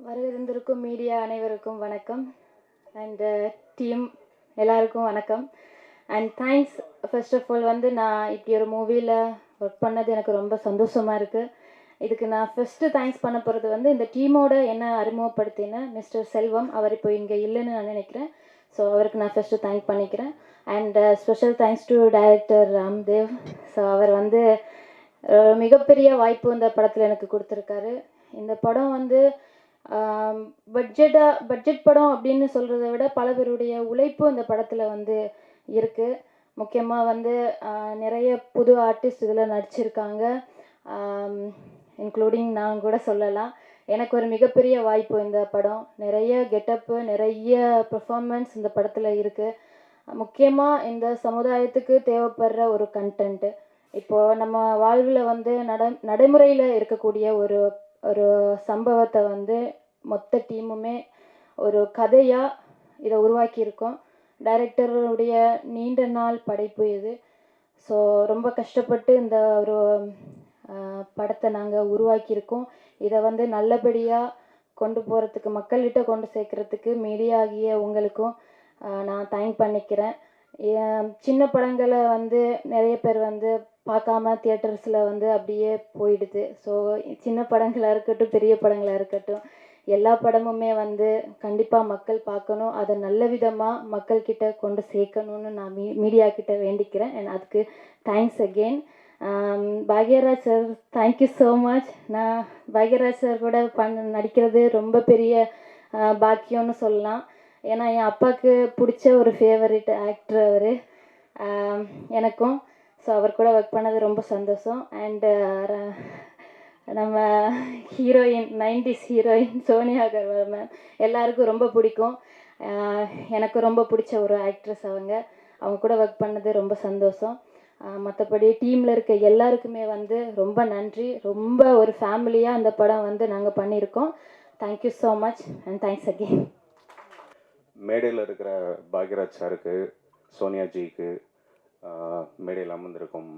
வரவிருந்திருக்கும் media அனைவருக்கும் வணக்கம். And team எல்லாருக்கும் வணக்கம். And thanks. First of all நான் இப்படி ஒரு மூவியில் ஒர்க் பண்ணது எனக்கு ரொம்ப சந்தோஷமாக இருக்குது. இதுக்கு நான் ஃபஸ்ட்டு தேங்க்ஸ் பண்ண போகிறது இந்த டீமோட என்ன அறிமுகப்படுத்தின மிஸ்டர் செல்வம். அவர் இப்போ இங்கே இல்லைன்னு நான் நினைக்கிறேன். ஸோ அவருக்கு நான் ஃபஸ்ட்டு தேங்க் பண்ணிக்கிறேன். And special thanks to director Ramdev. So அவர் மிகப்பெரிய வாய்ப்பு இந்த படத்தில் எனக்கு கொடுத்துருக்காரு. இந்த படம் பட்ஜெட் படம் அப்படின்னு சொல்கிறத விட பல பேருடைய உழைப்பு இந்த படத்தில் இருக்குது. முக்கியமாக நிறைய புது ஆர்டிஸ்ட் இதில் நடிச்சிருக்காங்க. இன்க்ளூடிங் நான் கூட சொல்லலாம். எனக்கு ஒரு மிகப்பெரிய வாய்ப்பு இந்த படம். நிறைய கெட்டப்பு, நிறைய பெர்ஃபார்மன்ஸ் இந்த படத்தில் இருக்குது. முக்கியமாக இந்த சமுதாயத்துக்கு தேவைப்படுற ஒரு கண்டென்ட்டு. இப்போது நம்ம வாழ்வில் நடைமுறையில் இருக்கக்கூடிய ஒரு ஒரு சம்பவத்தை மொத்த டீமுமே ஒரு கதையாக இதை உருவாக்கியிருக்கோம். டைரக்டருடைய நீண்ட நாள் படைப்பு இது. ஸோ ரொம்ப கஷ்டப்பட்டு இந்த ஒரு படத்தை நாங்கள் உருவாக்கியிருக்கோம். இதை நல்லபடியாக கொண்டு போகிறதுக்கு, மக்கள்கிட்ட கொண்டு சேர்க்குறதுக்கு மீடியா ஆகிய உங்களுக்கும் நான் தேங்க் பண்ணிக்கிறேன். சின்ன படங்களை நிறைய பேர் பார்க்காம தியேட்டர்ஸில் அப்படியே போயிடுது. ஸோ சின்ன படங்களாக இருக்கட்டும், பெரிய படங்களாக இருக்கட்டும், எல்லா படமுமே கண்டிப்பாக மக்கள் பார்க்கணும். அதை நல்ல விதமாக மக்கள்கிட்ட கொண்டு சேர்க்கணுன்னு நான் மீடியா கிட்ட வேண்டிக்கிறேன். அண்ட் அதுக்கு thanks again. Bhagyaraj sir, thank you so much. நான் பாக்யராஜ் சார் கூட நடிக்கிறது ரொம்ப பெரிய பாக்கியம்னு சொல்லலாம். ஏன்னா என் அப்பாவுக்கு பிடிச்ச ஒரு ஃபேவரட் ஆக்டர் அவர் எனக்கும். ஸோ அவர் கூட ஒர்க் பண்ணது ரொம்ப சந்தோஷம். அண்டு நம்ம heroine, 90s heroine Sonia Agarwal ma'am எல்லாருக்கும் ரொம்ப பிடிக்கும். எனக்கு ரொம்ப பிடிச்ச ஒரு ஆக்ட்ரஸ் அவங்க கூட ஒர்க் பண்ணது ரொம்ப சந்தோஷம். மற்றபடி டீமில் இருக்க எல்லாருக்குமே ரொம்ப நன்றி. ரொம்ப ஒரு ஃபேமிலியாக அந்த படம் நாங்கள் பண்ணியிருக்கோம். Thank you so much and thanks again. மேடையில் இருக்கிற பாக்யராஜ் சாருக்கு, சோனியாஜிக்கு, மேடையில் அமர்ந்திருக்கும்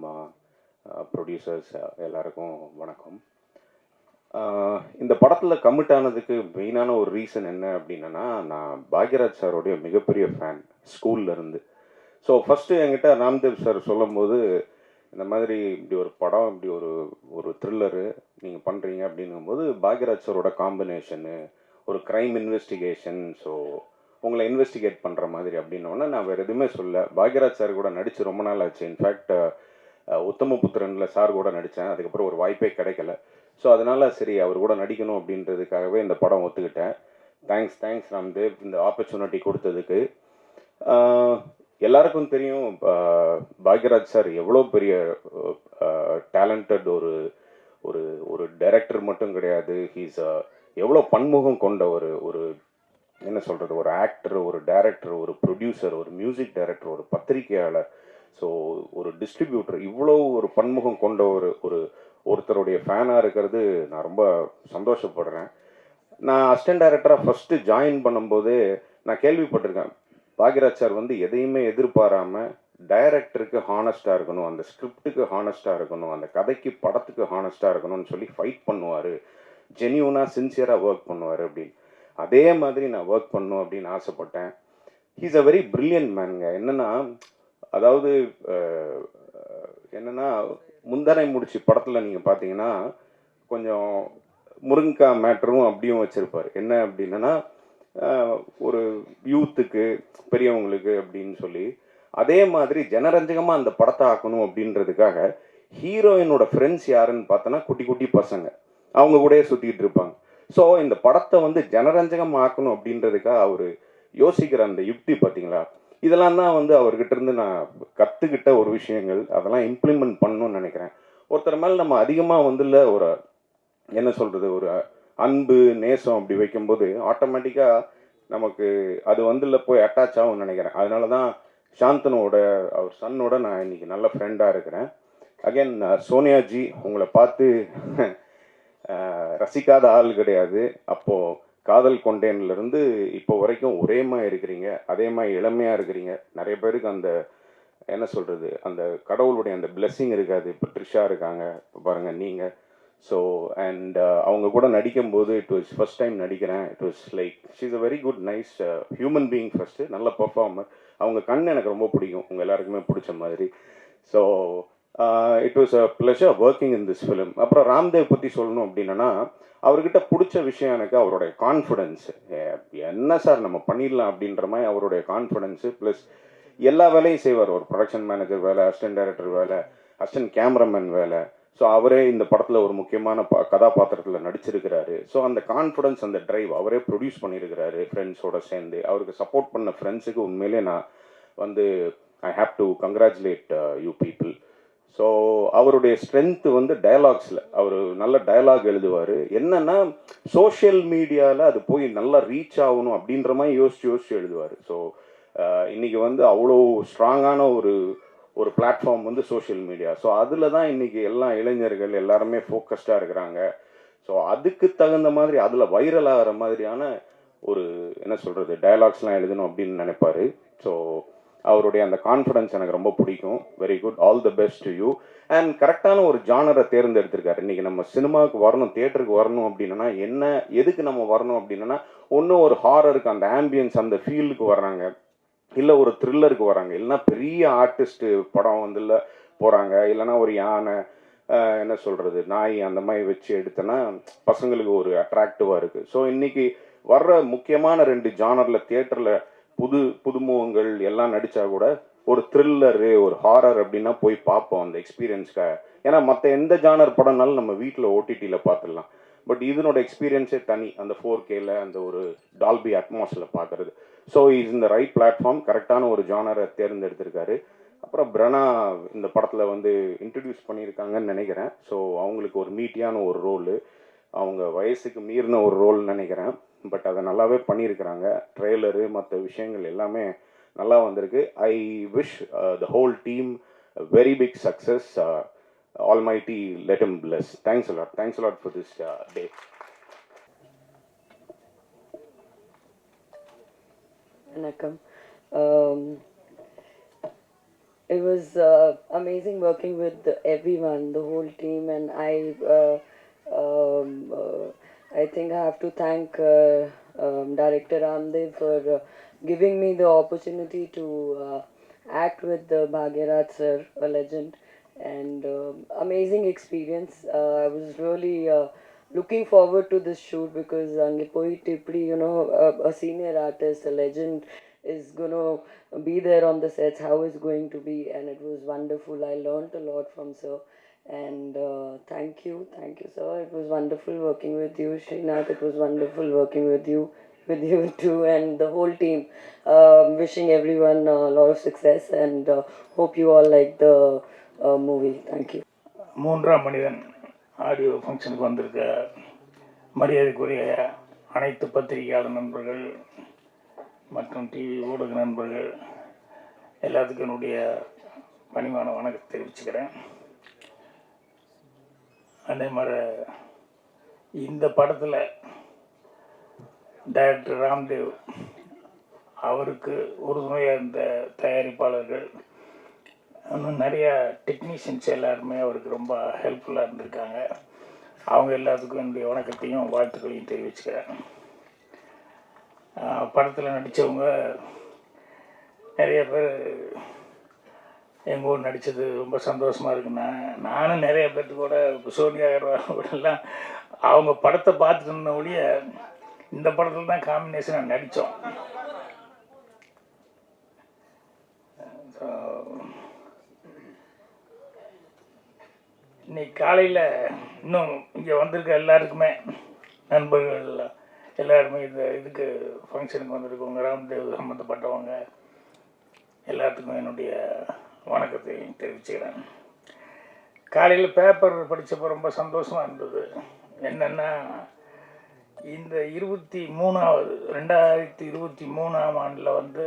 ப்ரொடியூசர்ஸ் எல்லாருக்கும் வணக்கம். இந்த படத்தில் கமிட் ஆனதுக்கு மெயினான ஒரு ரீசன் என்ன அப்படின்னா, நான் பாக்யராஜ் சாரோடைய மிகப்பெரிய ஃபேன் ஸ்கூல்லேருந்து. ஸோ ஃபஸ்ட்டு என்கிட்ட ராம்தேவ் சார் சொல்லும்போது, இந்த மாதிரி இப்படி ஒரு படம், இப்படி ஒரு ஒரு த்ரில்லரு நீங்கள் பண்ணுறீங்க அப்படிங்கும்போது, பாக்யராஜ் சாரோட காம்பினேஷனு, ஒரு க்ரைம் இன்வெஸ்டிகேஷன், ஸோ உங்களை இன்வெஸ்டிகேட் பண்ணுற மாதிரி அப்படின்னோடனே நான் வேறு எதுவுமே சொல்ல. பாக்யராஜ் சார் கூட நடித்து ரொம்ப நாள் ஆச்சு. இன்ஃபேக்ட் உத்தமபுத்திரனில் சார் கூட நடித்தேன். அதுக்கப்புறம் ஒரு வாய்ப்பே கிடைக்கல. ஸோ அதனால் சரி அவர் கூட நடிக்கணும் அப்படின்றதுக்காகவே இந்த படம் ஒத்துக்கிட்டேன். தேங்க்ஸ் ராம்தேவ் இந்த ஆப்பர்ச்சுனிட்டி கொடுத்ததுக்கு. எல்லாருக்கும் தெரியும் பாக்யராஜ் சார் எவ்வளோ பெரிய டேலண்டட் ஒரு ஒரு ஒரு டைரக்டர் மட்டும் கிடையாது. ஹீஸ் எவ்வளோ பன்முகம் கொண்ட ஒரு என்ன சொல்கிறது, ஒரு ஆக்டர், ஒரு டைரக்டர், ஒரு ப்ரொடியூசர், ஒரு மியூசிக் டைரக்டர், ஒரு பத்திரிகையாளர், ஸோ ஒரு டிஸ்ட்ரிபியூட்டர், இவ்வளோ ஒரு பன்முகம் கொண்ட ஒருத்தருடைய ஃபேனாக இருக்கிறது நான் ரொம்ப சந்தோஷப்படுறேன். நான் அசிஸ்டன்ட் டைரக்டராக ஃபஸ்ட்டு ஜாயின் பண்ணும்போதே நான் கேள்விப்பட்டிருக்கேன், பாக்யராஜ் சார் எதையுமே எதிர்பாராமல் டைரக்டருக்கு ஹானஸ்ட்டாக இருக்கணும், அந்த ஸ்கிரிப்டுக்கு ஹானஸ்ட்டாக இருக்கணும், அந்த கதைக்கு படத்துக்கு ஹானஸ்ட்டாக இருக்கணும்னு சொல்லி ஃபைட் பண்ணுவார், ஜென்யூனாக சின்சியராக ஒர்க் பண்ணுவார் அப்படின்னு. அதே மாதிரி நான் ஒர்க் பண்ணணும் அப்படின்னு ஆசைப்பட்டேன். ஹீஸ் அ வெரி பிரில்லியன்ட் மேனுங்க. அதாவது என்னென்னா, முந்தானை முடிச்சு படத்தில் நீங்கள் பார்த்தீங்கன்னா கொஞ்சம் முருங்கக்காய் மேட்டரும் அப்படியும் வச்சுருப்பார். என்ன அப்படின்னா, ஒரு யூத்துக்கு, பெரியவங்களுக்கு அப்படின்னு சொல்லி, அதே மாதிரி ஜனரஞ்சகமாக அந்த படத்தை ஆக்கணும் அப்படின்றதுக்காக ஹீரோயினோட ஃப்ரெண்ட்ஸ் யாருன்னு பார்த்தோன்னா குட்டி குட்டி பசங்க, அவங்க கூடயே சுற்றிக்கிட்டு இருப்பாங்க. ஸோ இந்த படத்தை ஜனரஞ்சகம் ஆக்கணும் அப்படின்றதுக்காக அவர் யோசிக்கிற அந்த யுக்தி பார்த்தீங்களா, இதெல்லாம் தான் அவர்கிட்ட இருந்து நான் கற்றுக்கிட்ட ஒரு விஷயங்கள். அதெல்லாம் இம்ப்ளிமெண்ட் பண்ணணும்னு நினைக்கிறேன். ஒருத்தர் மேலே நம்ம அதிகமாக ஒரு என்ன சொல்கிறது, ஒரு அன்பு நேசம் அப்படி வைக்கும்போது ஆட்டோமேட்டிக்காக நமக்கு அது போய் அட்டாச் ஆகும்னு நினைக்கிறேன். அதனால தான் சாந்தனோட அவர் சன்னோட நான் இன்றைக்கி நல்ல ஃப்ரெண்டாக இருக்கிறேன். அகெயின் சோனியாஜி, உங்களை பார்த்து ரசிக்காத ஆள் கிடையாது. அப்போது காதல் கொண்டேன்லேருந்து இப்போ வரைக்கும் ஒரே மாதிரி இருக்கிறீங்க, அதே மாதிரி இளமையாக இருக்கிறீங்க. நிறைய பேருக்கு அந்த என்ன சொல்கிறது, அந்த கடவுளுடைய அந்த பிளெஸ்ஸிங் இருக்காது. இப்போ ட்ரிஷா இருக்காங்க, இப்போ பாருங்கள் நீங்கள். ஸோ அண்ட் அவங்க கூட நடிக்கும்போது இட் வாஸ் ஃபர்ஸ்ட் டைம் நடிக்கிறேன். It was like she is a very good nice human being first, நல்ல பர்ஃபார்மர். அவங்க கண் எனக்கு ரொம்ப பிடிக்கும், உங்கள் எல்லாருக்குமே பிடிச்ச மாதிரி. So it was a pleasure working in this film. அப்புறம் ராம்தேவ் பற்றி சொல்லணும் அப்படின்னா, அவர்கிட்ட பிடிச்ச விஷயம் எனக்கு அவருடைய கான்ஃபிடென்ஸு. என்ன சார் நம்ம பண்ணிடலாம் அப்படின்ற மாதிரி அவருடைய கான்ஃபிடென்ஸு, ப்ளஸ் எல்லா வேலையும் செய்வார். ஒரு ப்ரொடக்ஷன் மேனேஜர் வேலை, அசிஸ்டன்ட் டைரக்டர் வேலை, அசிஸ்டன்ட் கேமராமேன் வேலை. ஸோ அவரே இந்த படத்தில் ஒரு முக்கியமான கதாபாத்திரத்தில் நடிச்சிருக்கிறாரு. ஸோ அந்த கான்ஃபிடன்ஸ், அந்த ட்ரைவ் அவரே ப்ரொடியூஸ் பண்ணியிருக்கிறாரு ஃப்ரெண்ட்ஸோட சேர்ந்து. அவருக்கு சப்போர்ட் பண்ண ஃப்ரெண்ட்ஸுக்கு உண்மையிலே நான் வந்து I have to congratulate you people. So அவருடைய ஸ்ட்ரென்த்து வந்து டயலாக்ஸில், அவர் நல்ல டயலாக் எழுதுவார். என்னென்னா சோஷியல் மீடியாவில் அது போய் நல்லா ரீச் ஆகணும் அப்படின்ற மாதிரி யோசிச்சு எழுதுவார். ஸோ இன்றைக்கி வந்து அவ்வளோ ஸ்ட்ராங்கான ஒரு பிளாட்ஃபார்ம் வந்து சோஷியல் மீடியா. ஸோ அதில் தான் இன்றைக்கி எல்லா இளைஞர்கள் எல்லாருமே ஃபோக்கஸ்டாக இருக்கிறாங்க. ஸோ அதுக்கு தகுந்த மாதிரி அதில் வைரல் ஆகிற மாதிரியான ஒரு என்ன சொல்கிறது டயலாக்ஸ்லாம் எழுதணும் அப்படின்னு நினைப்பார். ஸோ அவருடைய அந்த கான்ஃபிடன்ஸ் எனக்கு ரொம்ப பிடிக்கும். Very good, all the best to you. And கரெக்டான ஒரு ஜானரை தேர்ந்தெடுத்திருக்காரு. இன்றைக்கி நம்ம சினிமாவுக்கு வரணும், தியேட்டருக்கு வரணும் அப்படின்னா எதுக்கு நம்ம வரணும் அப்படின்னா, ஒன்று ஒரு ஹாரருக்கு அந்த ஆம்பியன்ஸ் அந்த ஃபீல்டுக்கு வர்றாங்க, இல்லை ஒரு த்ரில்லருக்கு வராங்க, இல்லைன்னா பெரிய ஆர்டிஸ்ட்டு படம் வந்து இல்லை போகிறாங்க, இல்லைன்னா ஒரு யானை என்ன சொல்கிறது நாய் அந்த மாதிரி வச்சு எடுத்தோன்னா பசங்களுக்கு ஒரு அட்ராக்டிவாக இருக்குது. ஸோ இன்றைக்கி வர்ற முக்கியமான 2 ஜானரில் தியேட்டரில் புதுமுகங்கள் எல்லாம் நடித்தா கூட ஒரு த்ரில்லரு ஒரு ஹாரர் அப்படின்னா போய் பார்ப்போம் அந்த எக்ஸ்பீரியன்ஸ்க்காக. ஏன்னா மற்ற எந்த ஜானர் படம்னாலும் நம்ம வீட்டில் ஓடிடியில் பார்த்துடலாம். பட் இதனோட எக்ஸ்பீரியன்ஸே தனி, அந்த 4Kல அந்த ஒரு டால்பி அட்மாஸில் பார்க்குறது. ஸோ இஸ் இந்த ரைட் பிளாட்ஃபார்ம், கரெக்டான ஒரு ஜானரை தேர்ந்தெடுத்திருக்காரு. அப்புறம் பிரனா இந்த படத்தில் வந்து இன்ட்ரடியூஸ் பண்ணியிருக்காங்கன்னு நினைக்கிறேன். ஸோ அவங்களுக்கு ஒரு மீட்டியான ஒரு ரோலு, அவங்க வயசுக்கு மீறின ஒரு ரோல்னு நினைக்கிறேன். பட் அதை நல்லாவே பண்ணியிருக்கிறாங்க. ட்ரெய்லரு மற்ற விஷயங்கள் எல்லாமே நல்லா வந்திருக்கு. I wish the whole team very big success. Almighty let him bless. Thanks a lot. Thanks a lot for this day. Vanakkam. It was amazing working with everyone, the whole team, and I think I have to thank Director Ramdev for giving me the opportunity to act with Bhagyaraj sir, a legend. And amazing experience. I was really looking forward to this shoot because ange poite ipdi a senior artist, a legend is going to be there on the sets, how is going to be, and it was wonderful. I learned a lot from sir, and thank you sir. It was wonderful working with you, Srinath. It was wonderful working with you too, and the whole team. Wishing everyone a lot of success, and hope you all like the movie. Thank you. 3ஆம் மனிதன் audio ஃபங்க்ஷனுக்கு வந்திருக்க மரியாதைக்குரிய அனைத்து பத்திரிகையாளர் நண்பர்கள் மற்றும் TV ஊடக நண்பர்கள் எல்லாத்துக்கும் என்னுடைய பணிவான வணக்கத்தை தெரிவிச்சுக்கிறேன். அதே மாதிரி இந்த படத்தில் டைரக்டர் ராம்தேவ் அவருக்கு உறுதுணையாக இருந்த தயாரிப்பாளர்கள், இன்னும் நிறையா டெக்னீஷியன்ஸ் எல்லாருமே அவருக்கு ரொம்ப ஹெல்ப்ஃபுல்லாக இருந்திருக்காங்க. அவங்க எல்லாத்துக்கும் என்னுடைய வணக்கத்தையும் வாழ்த்துக்களையும் தெரிவிச்சுக்கிறேன். படத்தில் நடித்தவங்க நிறைய பேர் எங்கள் ஊர் நடித்தது ரொம்ப சந்தோஷமாக இருக்குண்ணா. நானும் நிறைய பேர்த்து கூட சோனியா கூடலாம் அவங்க படத்தை பார்த்துட்டு இருந்த ஒழிய இந்த படத்தில் தான் காம்பினேஷனாக நடித்தோம். இன்னைக்கு காலையில் இன்னும் இங்கே வந்திருக்க எல்லாருக்குமே நண்பர்கள் எல்லாருமே இதுக்கு ஃபங்க்ஷனுக்கு வந்திருக்கவங்க, ராம்தேவ் சம்மந்தப்பட்டவங்க எல்லாத்துக்கும் என்னுடைய வணக்கத்தை தெரிவிச்சுக்கிறேன். காலையில் பேப்பர் படித்தப்போ ரொம்ப சந்தோஷமாக இருந்தது. என்னென்னா இந்த 2023ஆம் ஆண்டில் வந்து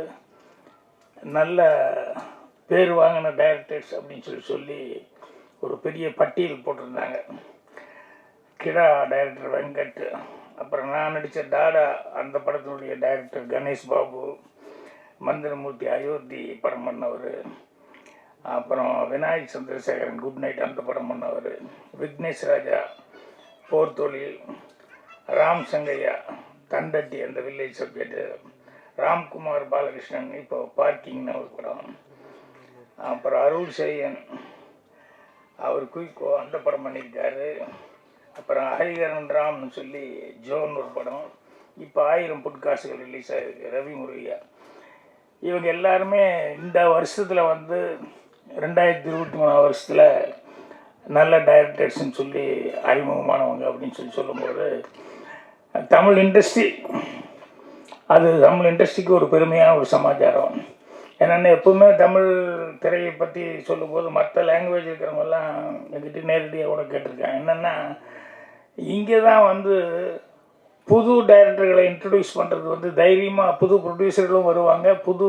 நல்ல பேர் வாங்கின டைரக்டர்ஸ் அப்படின்னு சொல்லி ஒரு பெரிய பட்டியல் போட்டிருந்தாங்க. கிடா டைரக்டர் வெங்கட், அப்புறம் நான் நடித்த டாடா அந்த படத்தினுடைய டைரக்டர் கணேஷ் பாபு, மந்திரமூர்த்தி அயோத்தி படம் பண்ணவர், அப்புறம் விநாயக் சந்திரசேகரன் குட் நைட் அந்த படம் பண்ணவர், விக்னேஷ் ராஜா போர்த்தொழில், ராம் சங்கையா தண்டட்டி அந்த வில்லேஜ் சப்ஜெக்டு, ராம்குமார் பாலகிருஷ்ணன் இப்போ பார்க்கிங்னு ஒரு படம், அப்புறம் அருள் செய்யன் அவர் குயிக்கோ அந்த படம் பண்ணியிருக்காரு, அப்புறம் ஹரிகரன் ராம்னு சொல்லி ஜோன் ஒரு படம், இப்போ 1000 பொற்காசுகள் ரிலீஸ் ஆகிருக்கு ரவி முருகையா. இவங்க எல்லாருமே இந்த வருஷத்தில் வந்து 2023 வருஷத்தில் நல்ல டைரக்டர்ஸ்ன்னு சொல்லி அறிமுகமானவங்க அப்படின்னு சொல்லும்போது தமிழ் இண்டஸ்ட்ரிக்கு ஒரு பெருமையான ஒரு சமாச்சாரம். என்னென்ன எப்பவுமே தமிழ் திரையை பற்றி சொல்லும்போது மற்ற லாங்குவேஜ் இருக்கிறவங்கெல்லாம் என்கிட்ட நேரடியாக கூட கேட்டிருக்காங்க. என்னென்னா இங்கே தான் வந்து புது டைரக்டர்களை இன்ட்ரடியூஸ் பண்ணுறது வந்து தைரியமாக புது ப்ரொடியூசர்களும் வருவாங்க, புது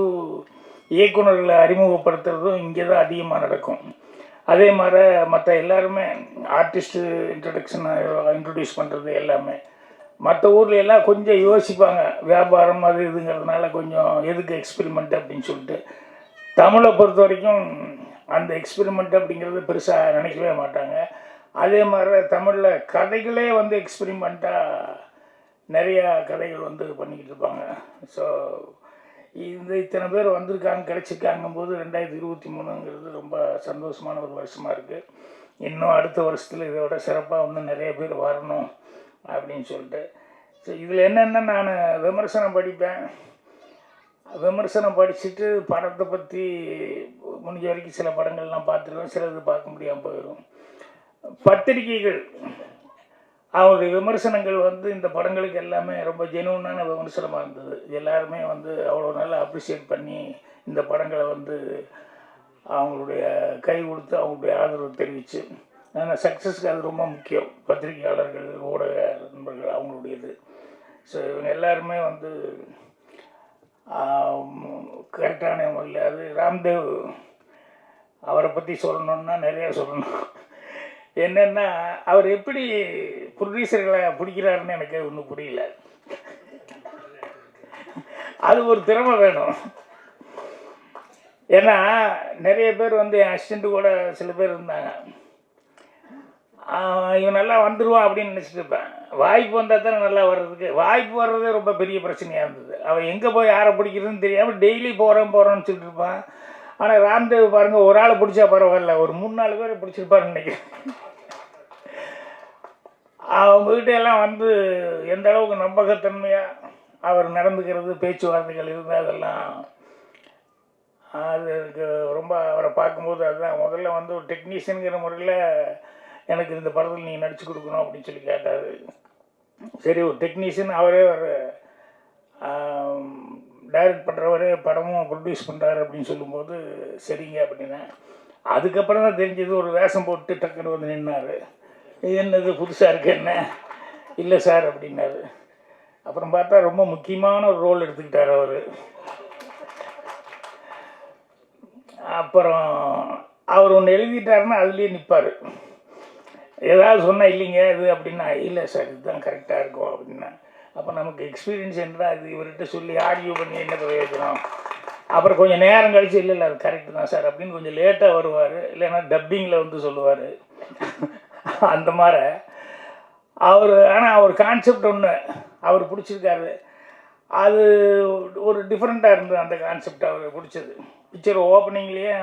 இயக்குநர்களை அறிமுகப்படுத்துறதும் இங்கே தான் அதிகமாக நடக்கும். அதே மாதிரி மற்ற எல்லாருமே ஆர்டிஸ்ட்டு இன்ட்ரடியூஸ் பண்ணுறது எல்லாமே மற்ற ஊரில் எல்லாம் கொஞ்சம் யோசிப்பாங்க, வியாபாரம் அது இதுங்கிறதுனால கொஞ்சம் எதுக்கு எக்ஸ்பெரிமெண்ட் அப்படின்னு சொல்லிட்டு. தமிழை பொறுத்த வரைக்கும் அந்த எக்ஸ்பெரிமெண்ட் அப்படிங்கிறது பெருசாக நினைக்கவே மாட்டாங்க. அதே மாதிரி தமிழில் கதைகளே வந்து எக்ஸ்பெரிமெண்ட்டாக நிறையா கதைகள் வந்து பண்ணிக்கிட்டு இருப்பாங்க. ஸோ இத்தனை பேர் வந்திருக்காங்க கிடச்சிருக்காங்கும்போது 2023ங்கிறது ரொம்ப சந்தோஷமான ஒரு வருஷமாக இருக்குது. இன்னும் அடுத்த வருஷத்தில் இதை விட சிறப்பாக இன்னும் நிறைய பேர் வரணும் அப்படின்னு சொல்லிட்டு. ஸோ இதில் என்னென்னா நான் விமர்சனம் படிப்பேன், விமர்சனம் படிச்சுட்டு படத்தை பற்றி முடிஞ்ச வரைக்கும் சில படங்கள்லாம் பார்த்துருவேன், சிலது பார்க்க முடியாமல் போயிடும். பத்திரிகைகள் அவருடைய விமர்சனங்கள் வந்து இந்த படங்களுக்கு எல்லாமே ரொம்ப ஜெனுவனான விமர்சனமாக இருந்தது. எல்லாருமே வந்து அவ்வளோ நல்லா அப்ரிஷியேட் பண்ணி இந்த படங்களை வந்து அவங்களுடைய கை கொடுத்து அவங்களுடைய ஆதரவு தெரிவித்து, ஆனால் சக்ஸஸ்க்கு அது ரொம்ப முக்கியம். பத்திரிகையாளர்கள், ஊடக நண்பர்கள் அவங்களுடையது. ஸோ இவங்க எல்லாருமே வந்து கரெக்டான முறையில் அது ராம்தேவ் அவரை பற்றி சொல்லணுன்னா நிறையா சொல்லணும். என்னென்னா அவர் எப்படி ப்ரொடியூசர்களை பிடிக்கிறாருன்னு எனக்கு ஒன்றும் புரியல. அது ஒரு திறமை வேணும். ஏன்னா நிறைய பேர் வந்து என் அசிஸ்டண்ட்டு கூட சில பேர் இருந்தாங்க, இவன் நல்லா வந்துடுவான் அப்படின்னு நினச்சிட்டு இருப்பேன். வாய்ப்பு வந்தால் தானே நல்லா வர்றதுக்கு, வாய்ப்பு வர்றதே ரொம்ப பெரிய பிரச்சனையாக இருந்தது. அவன் எங்கே போய் யாரை பிடிக்கிறதுன்னு தெரியாமல் டெய்லி போகிறேன்னு சொல்லிட்டு இருப்பான். ஆனால் ராம்தேவ் பாருங்கள், ஒரு ஆளை பிடிச்சா பரவாயில்ல, ஒரு 3-4 பேரை பிடிச்சிருப்பாருன்னு நினைக்கிறேன். அவங்ககிட்ட எல்லாம் வந்து எந்த அளவுக்கு நம்பகத்தன்மையாக அவர் நடந்துக்கிறது, பேச்சுவார்த்தைகள் இருந்தால் அதெல்லாம் அதுக்கு ரொம்ப அவரை பார்க்கும்போது அதுதான் முதல்ல வந்து ஒரு டெக்னீஷியனுங்கிற முறையில் எனக்கு இந்த படத்தில் நீங்கள் நடிச்சு கொடுக்கணும் அப்படின்னு சொல்லி கேட்டார். சரி, ஒரு டெக்னீஷியன் அவரே ஒரு டைரக்ட் பண்ணுறவரே படமும் ப்ரொடியூஸ் பண்ணுறாரு அப்படின்னு சொல்லும்போது சரிங்க அப்படின்னா. அதுக்கப்புறம் தான் தெரிஞ்சது ஒரு வேஷம் போட்டு டக்குன்னு வந்து நின்னார். இது என்னது புதுசாக இருக்கு என்ன? இல்லை சார் அப்படின்னாரு. அப்புறம் பார்த்தா ரொம்ப முக்கியமான ஒரு ரோல் எடுத்துக்கிட்டார் அவர். அப்புறம் அவர் ஒன்று எழுதிட்டாருன்னா அதுலேயே நிற்பார். ஏதாவது சொன்னால் இல்லைங்க இது அப்படின்னா, இல்லை சார் இதுதான் கரெக்டாக இருக்கும் அப்படின்னா. அப்போ நமக்கு எக்ஸ்பீரியன்ஸ் என்றால் அது இவர்கிட்ட சொல்லி ஆர்கியூ பண்ணி என்ன பிரயோஜனம்? அப்புறம் கொஞ்சம் நேரம் கழிச்சு இல்லை அது கரெக்டு தான் சார் அப்படின்னு கொஞ்சம் லேட்டாக வருவார். இல்லைன்னா டப்பிங்கில் வந்து சொல்லுவார். அந்த மாதிரி அவர். ஆனால் அவர் கான்செப்ட் ஒன்று அவர் பிடிச்சிருக்காரு. அது ஒரு டிஃப்ரெண்ட்டாக இருந்தது அந்த கான்செப்ட் அவர் பிடிச்சது. பிக்சர் ஓப்பனிங்லேயே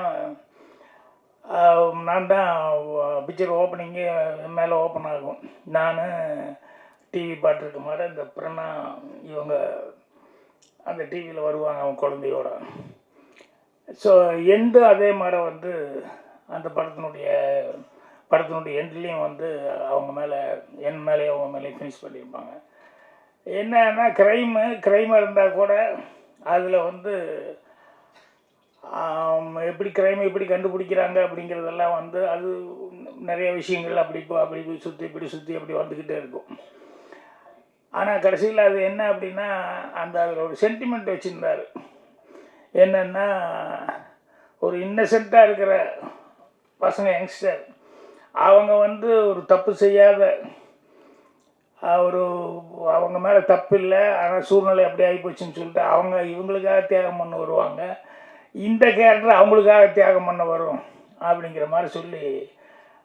நான் தான் பிக்சர் ஓப்பனிங்கே மேலே ஓப்பன் ஆகும். நான் டிவி பார்த்துருக்க மாதிரி இந்த பிரணா இவங்க அந்த டிவியில் வருவாங்க அவங்க குழந்தையோட. ஸோ எண்டு அதே மாதிரி வந்து அந்த படத்தினுடைய எண்ட்லேயும் வந்து அவங்க மேலே என் மேலே அவங்க மேலேயும் ஃபினிஷ் பண்ணியிருப்பாங்க. என்னன்னா க்ரைமாக இருந்தால் கூட அதில் வந்து எப்படி க்ரைமை எப்படி கண்டுபிடிக்கிறாங்க அப்படிங்கிறதெல்லாம் வந்து அது நிறைய விஷயங்கள் அப்படி சுற்றி அப்படி வந்துக்கிட்டே இருக்கும். ஆனால் கடைசியில் அது என்ன அப்படின்னா அந்த அதில் ஒரு சென்டிமெண்ட் வச்சுருந்தார். என்னென்னா ஒரு இன்னசென்ட்டாக இருக்கிற பசங்க, யங்ஸ்டர், அவங்க வந்து ஒரு தப்பு செய்யாத அவங்க மேலே தப்பு இல்லை, ஆனால் சூழ்நிலை அப்படி ஆகிப்போச்சுன்னு சொல்லிட்டு அவங்க இவங்களுக்காக தியாகம் பண்ண வருவாங்க. இந்த கேரக்டர் அவங்களுக்காக தியாகம் பண்ண வரும் அப்படிங்கிற மாதிரி சொல்லி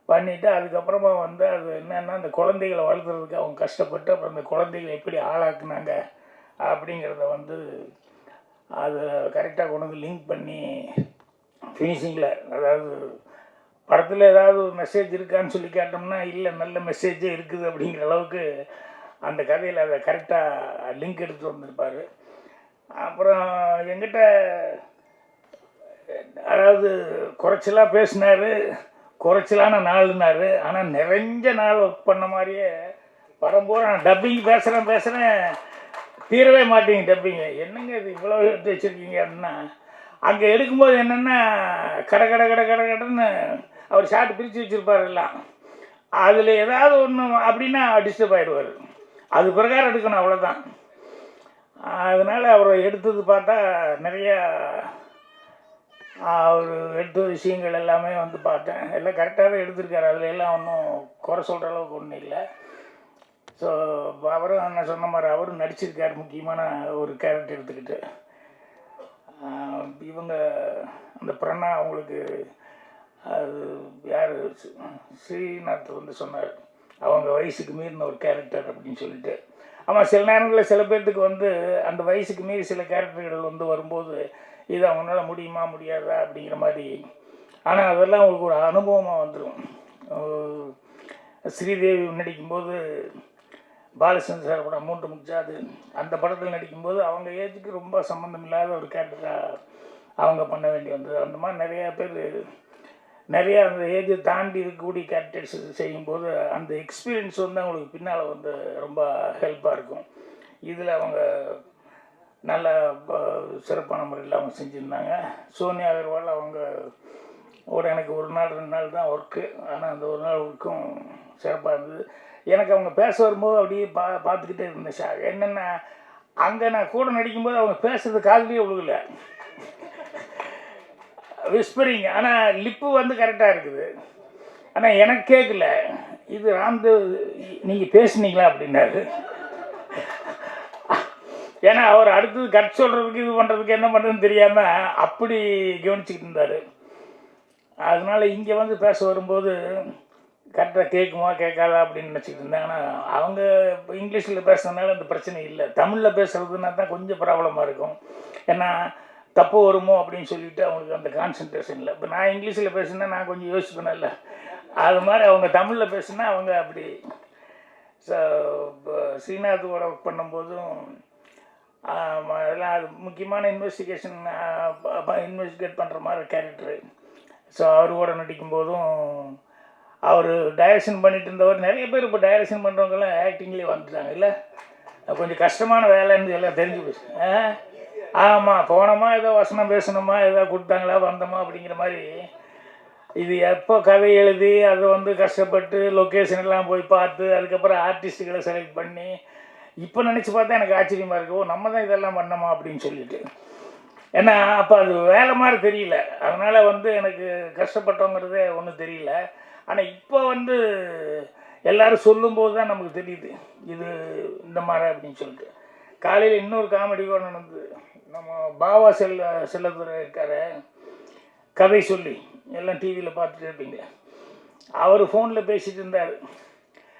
பண்ணிவிட்டு அதுக்கப்புறமா வந்து அது என்னென்னா அந்த குழந்தைகளை வளர்த்துறதுக்கு அவங்க கஷ்டப்பட்டு அப்புறம் அந்த குழந்தைகளை எப்படி ஆளாக்குனாங்க அப்படிங்கிறத வந்து அதை கரெக்டாக கொண்டு வந்து லிங்க் பண்ணி ஃபினிஷிங்கில், அதாவது படத்தில் ஏதாவது ஒரு மெசேஜ் இருக்கான்னு சொல்லி கேட்டோம்னா இல்லை நல்ல மெசேஜே இருக்குது அப்படிங்கிற அளவுக்கு அந்த கதையில் அதை கரெக்டாக லிங்க் எடுத்து வந்திருப்பார். அப்புறம் எங்கிட்ட அதாவது குறைச்சலாக பேசினார், குறைச்சலான நாள்னாரு. ஆனால் நிறைஞ்ச நாள் ஒர்க் பண்ண மாதிரியே படம் பூரா நான் டப்பிங் பேசுகிறேன் தீரவே மாட்டேங்க டப்பிங்க. என்னங்க இது இவ்வளோ எடுத்து வச்சுருக்கீங்க அப்படின்னா, அங்கே எடுக்கும்போது என்னென்னா கடன்னு அவர் ஷார்ட் பிரித்து வச்சுருப்பார் எல்லாம். அதில் ஏதாவது ஒன்று அப்படின்னா டிஸ்டர்ப் ஆகிடுவார். அது பிரகாரம் எடுக்கணும், அவ்வளோதான். அதனால் அவரை எடுத்தது பார்த்தா நிறையா அவர் எடுத்த விஷயங்கள் எல்லாமே வந்து பார்த்தேன், எல்லாம் கரெக்டாக தான் எடுத்திருக்காரு. அதில் எல்லாம் ஒன்றும் குறை சொல்கிற அளவுக்கு ஒன்றும் இல்லை. ஸோ அவரும் நான் சொன்ன மாதிரி அவரும் நடிச்சிருக்கார் முக்கியமான ஒரு கேரக்டர் எடுத்துக்கிட்டு. இவங்க அந்த பிரணா அவங்களுக்கு அது யார் ஸ்ரீநாத் வந்து சொன்னார், அவங்க வயசுக்கு மீறின ஒரு கேரக்டர் அப்படின்னு சொல்லிட்டு. ஆமாம், சில நேரங்களில் சில பேர்த்துக்கு வந்து அந்த வயசுக்கு மீறி சில கேரக்டர்கள் வந்து வரும்போது இது அவங்களால முடியுமா முடியாதா அப்படிங்கிற மாதிரி. ஆனால் அதெல்லாம் அவங்களுக்கு ஒரு அனுபவமாக வந்துடும். ஸ்ரீதேவி நடிக்கும்போது பாலச்சந்திர சார் படம் 3 முடிச்சாது, அந்த படத்தில் நடிக்கும்போது அவங்க ஏஜுக்கு ரொம்ப சம்மந்தம் இல்லாத ஒரு கேரக்டராக அவங்க பண்ண வேண்டி வந்தது. அந்த மாதிரி நிறையா பேர் நிறையா அந்த ஏஜை தாண்டி இருக்கக்கூடிய கேரக்டர்ஸ் செய்யும்போது அந்த எக்ஸ்பீரியன்ஸ் வந்து அவங்களுக்கு பின்னால் வந்து ரொம்ப ஹெல்ப்பாக இருக்கும். இதில் அவங்க நல்ல சிறப்பான முறையில் அவங்க செஞ்சுருந்தாங்க. சோனியா அகர்வால் அவங்க எனக்கு 1 நாள் 2 நாள் தான் ஒர்க்கு, ஆனால் அந்த 1 நாள் ஒர்க்கும் சிறப்பாக இருந்தது. எனக்கு அவங்க பேச வரும்போது அப்படியே பார்த்துக்கிட்டே இருந்தேன் சார். என்னென்னா அங்கே நான் கூட நடிக்கும்போது அவங்க பேசுறது காதுலேயே விழுகல, விஸ்பரிங். ஆனால் லிப்பு வந்து கரெக்டாக இருக்குது, ஆனால் எனக்கு கேட்கல. இது ராம்தேவ் நீங்கள் பேசுனீங்களா அப்படின்னாரு. ஏன்னா அவர் அடுத்தது கட் சொல்கிறதுக்கு இது பண்ணுறதுக்கு என்ன பண்ணுறதுன்னு தெரியாமல் அப்படி கவனிச்சுக்கிட்டு இருந்தார். அதனால் இங்கே வந்து பேச வரும்போது கரெக்டாக கேட்குமா கேட்காதா அப்படின்னு நினச்சிக்கிட்டு இருந்தேன். ஆனால் அவங்க இப்போ இங்கிலீஷில் பேசுறதுனால அந்த பிரச்சனை இல்லை. தமிழில் பேசுகிறதுனா தான் கொஞ்சம் ப்ராப்ளமாக இருக்கும். ஏன்னா தப்பு வருமோ அப்படின்னு சொல்லிட்டு அவங்களுக்கு அந்த கான்சன்ட்ரேஷன் இல்லை. இப்போ நான் இங்கிலீஷில் பேசுனா நான் கொஞ்சம் யோசிப்பேன்ல, அது மாதிரி அவங்க தமிழில் பேசுனா அவங்க அப்படி. ஸோ இப்போ ஸ்ரீநாத்தோட ஒர்க் பண்ணும்போதும் அதெல்லாம் அது முக்கியமான இன்வெஸ்டிகேட் பண்ணுற மாதிரி கேரக்டரு. ஸோ அவர் கூட நடிக்கும்போதும் அவர் டைரக்ஷன் பண்ணிட்டு இருந்தவர். நிறைய பேர் இப்போ டைரக்ஷன் பண்ணுறவங்கெல்லாம் ஆக்டிங்லேயே வந்துட்டாங்க இல்லை, கொஞ்சம் கஷ்டமான வேலைன்னு எல்லாம் தெரிஞ்சு போச்சு. ஆமாம், போனோமா ஏதோ வசனம் பேசணுமா ஏதோ கொடுத்தாங்களா வந்தோமா அப்படிங்கிற மாதிரி. இது எப்போ கதை எழுதி அதை வந்து கஷ்டப்பட்டு லொக்கேஷன் எல்லாம் போய் பார்த்து அதுக்கப்புறம் ஆர்டிஸ்ட்டுகளை செலக்ட் பண்ணி இப்போ நினச்சி பார்த்தா எனக்கு ஆச்சரியமாக இருக்குது, ஓ நம்ம தான் இதெல்லாம் பண்ணோமா அப்படின்னு சொல்லிட்டு. ஏன்னா அப்போ அது வேலை மாதிரி தெரியல, அதனால் வந்து எனக்கு கஷ்டப்பட்டோங்கிறதே ஒன்றும் தெரியல. ஆனால் இப்போ வந்து எல்லோரும் சொல்லும்போது தான் நமக்கு தெரியுது இது இந்த மாதிரி அப்படின்னு சொல்லிட்டு. காலையில் இன்னொரு காமெடி கூட நடந்தது. நம்ம பாவா செல்லதுரை இருக்கார், கதை சொல்லி எல்லாம் டிவியில் பார்த்துட்டு இருப்பீங்க. அவர் ஃபோனில் பேசிகிட்டு இருந்தார்.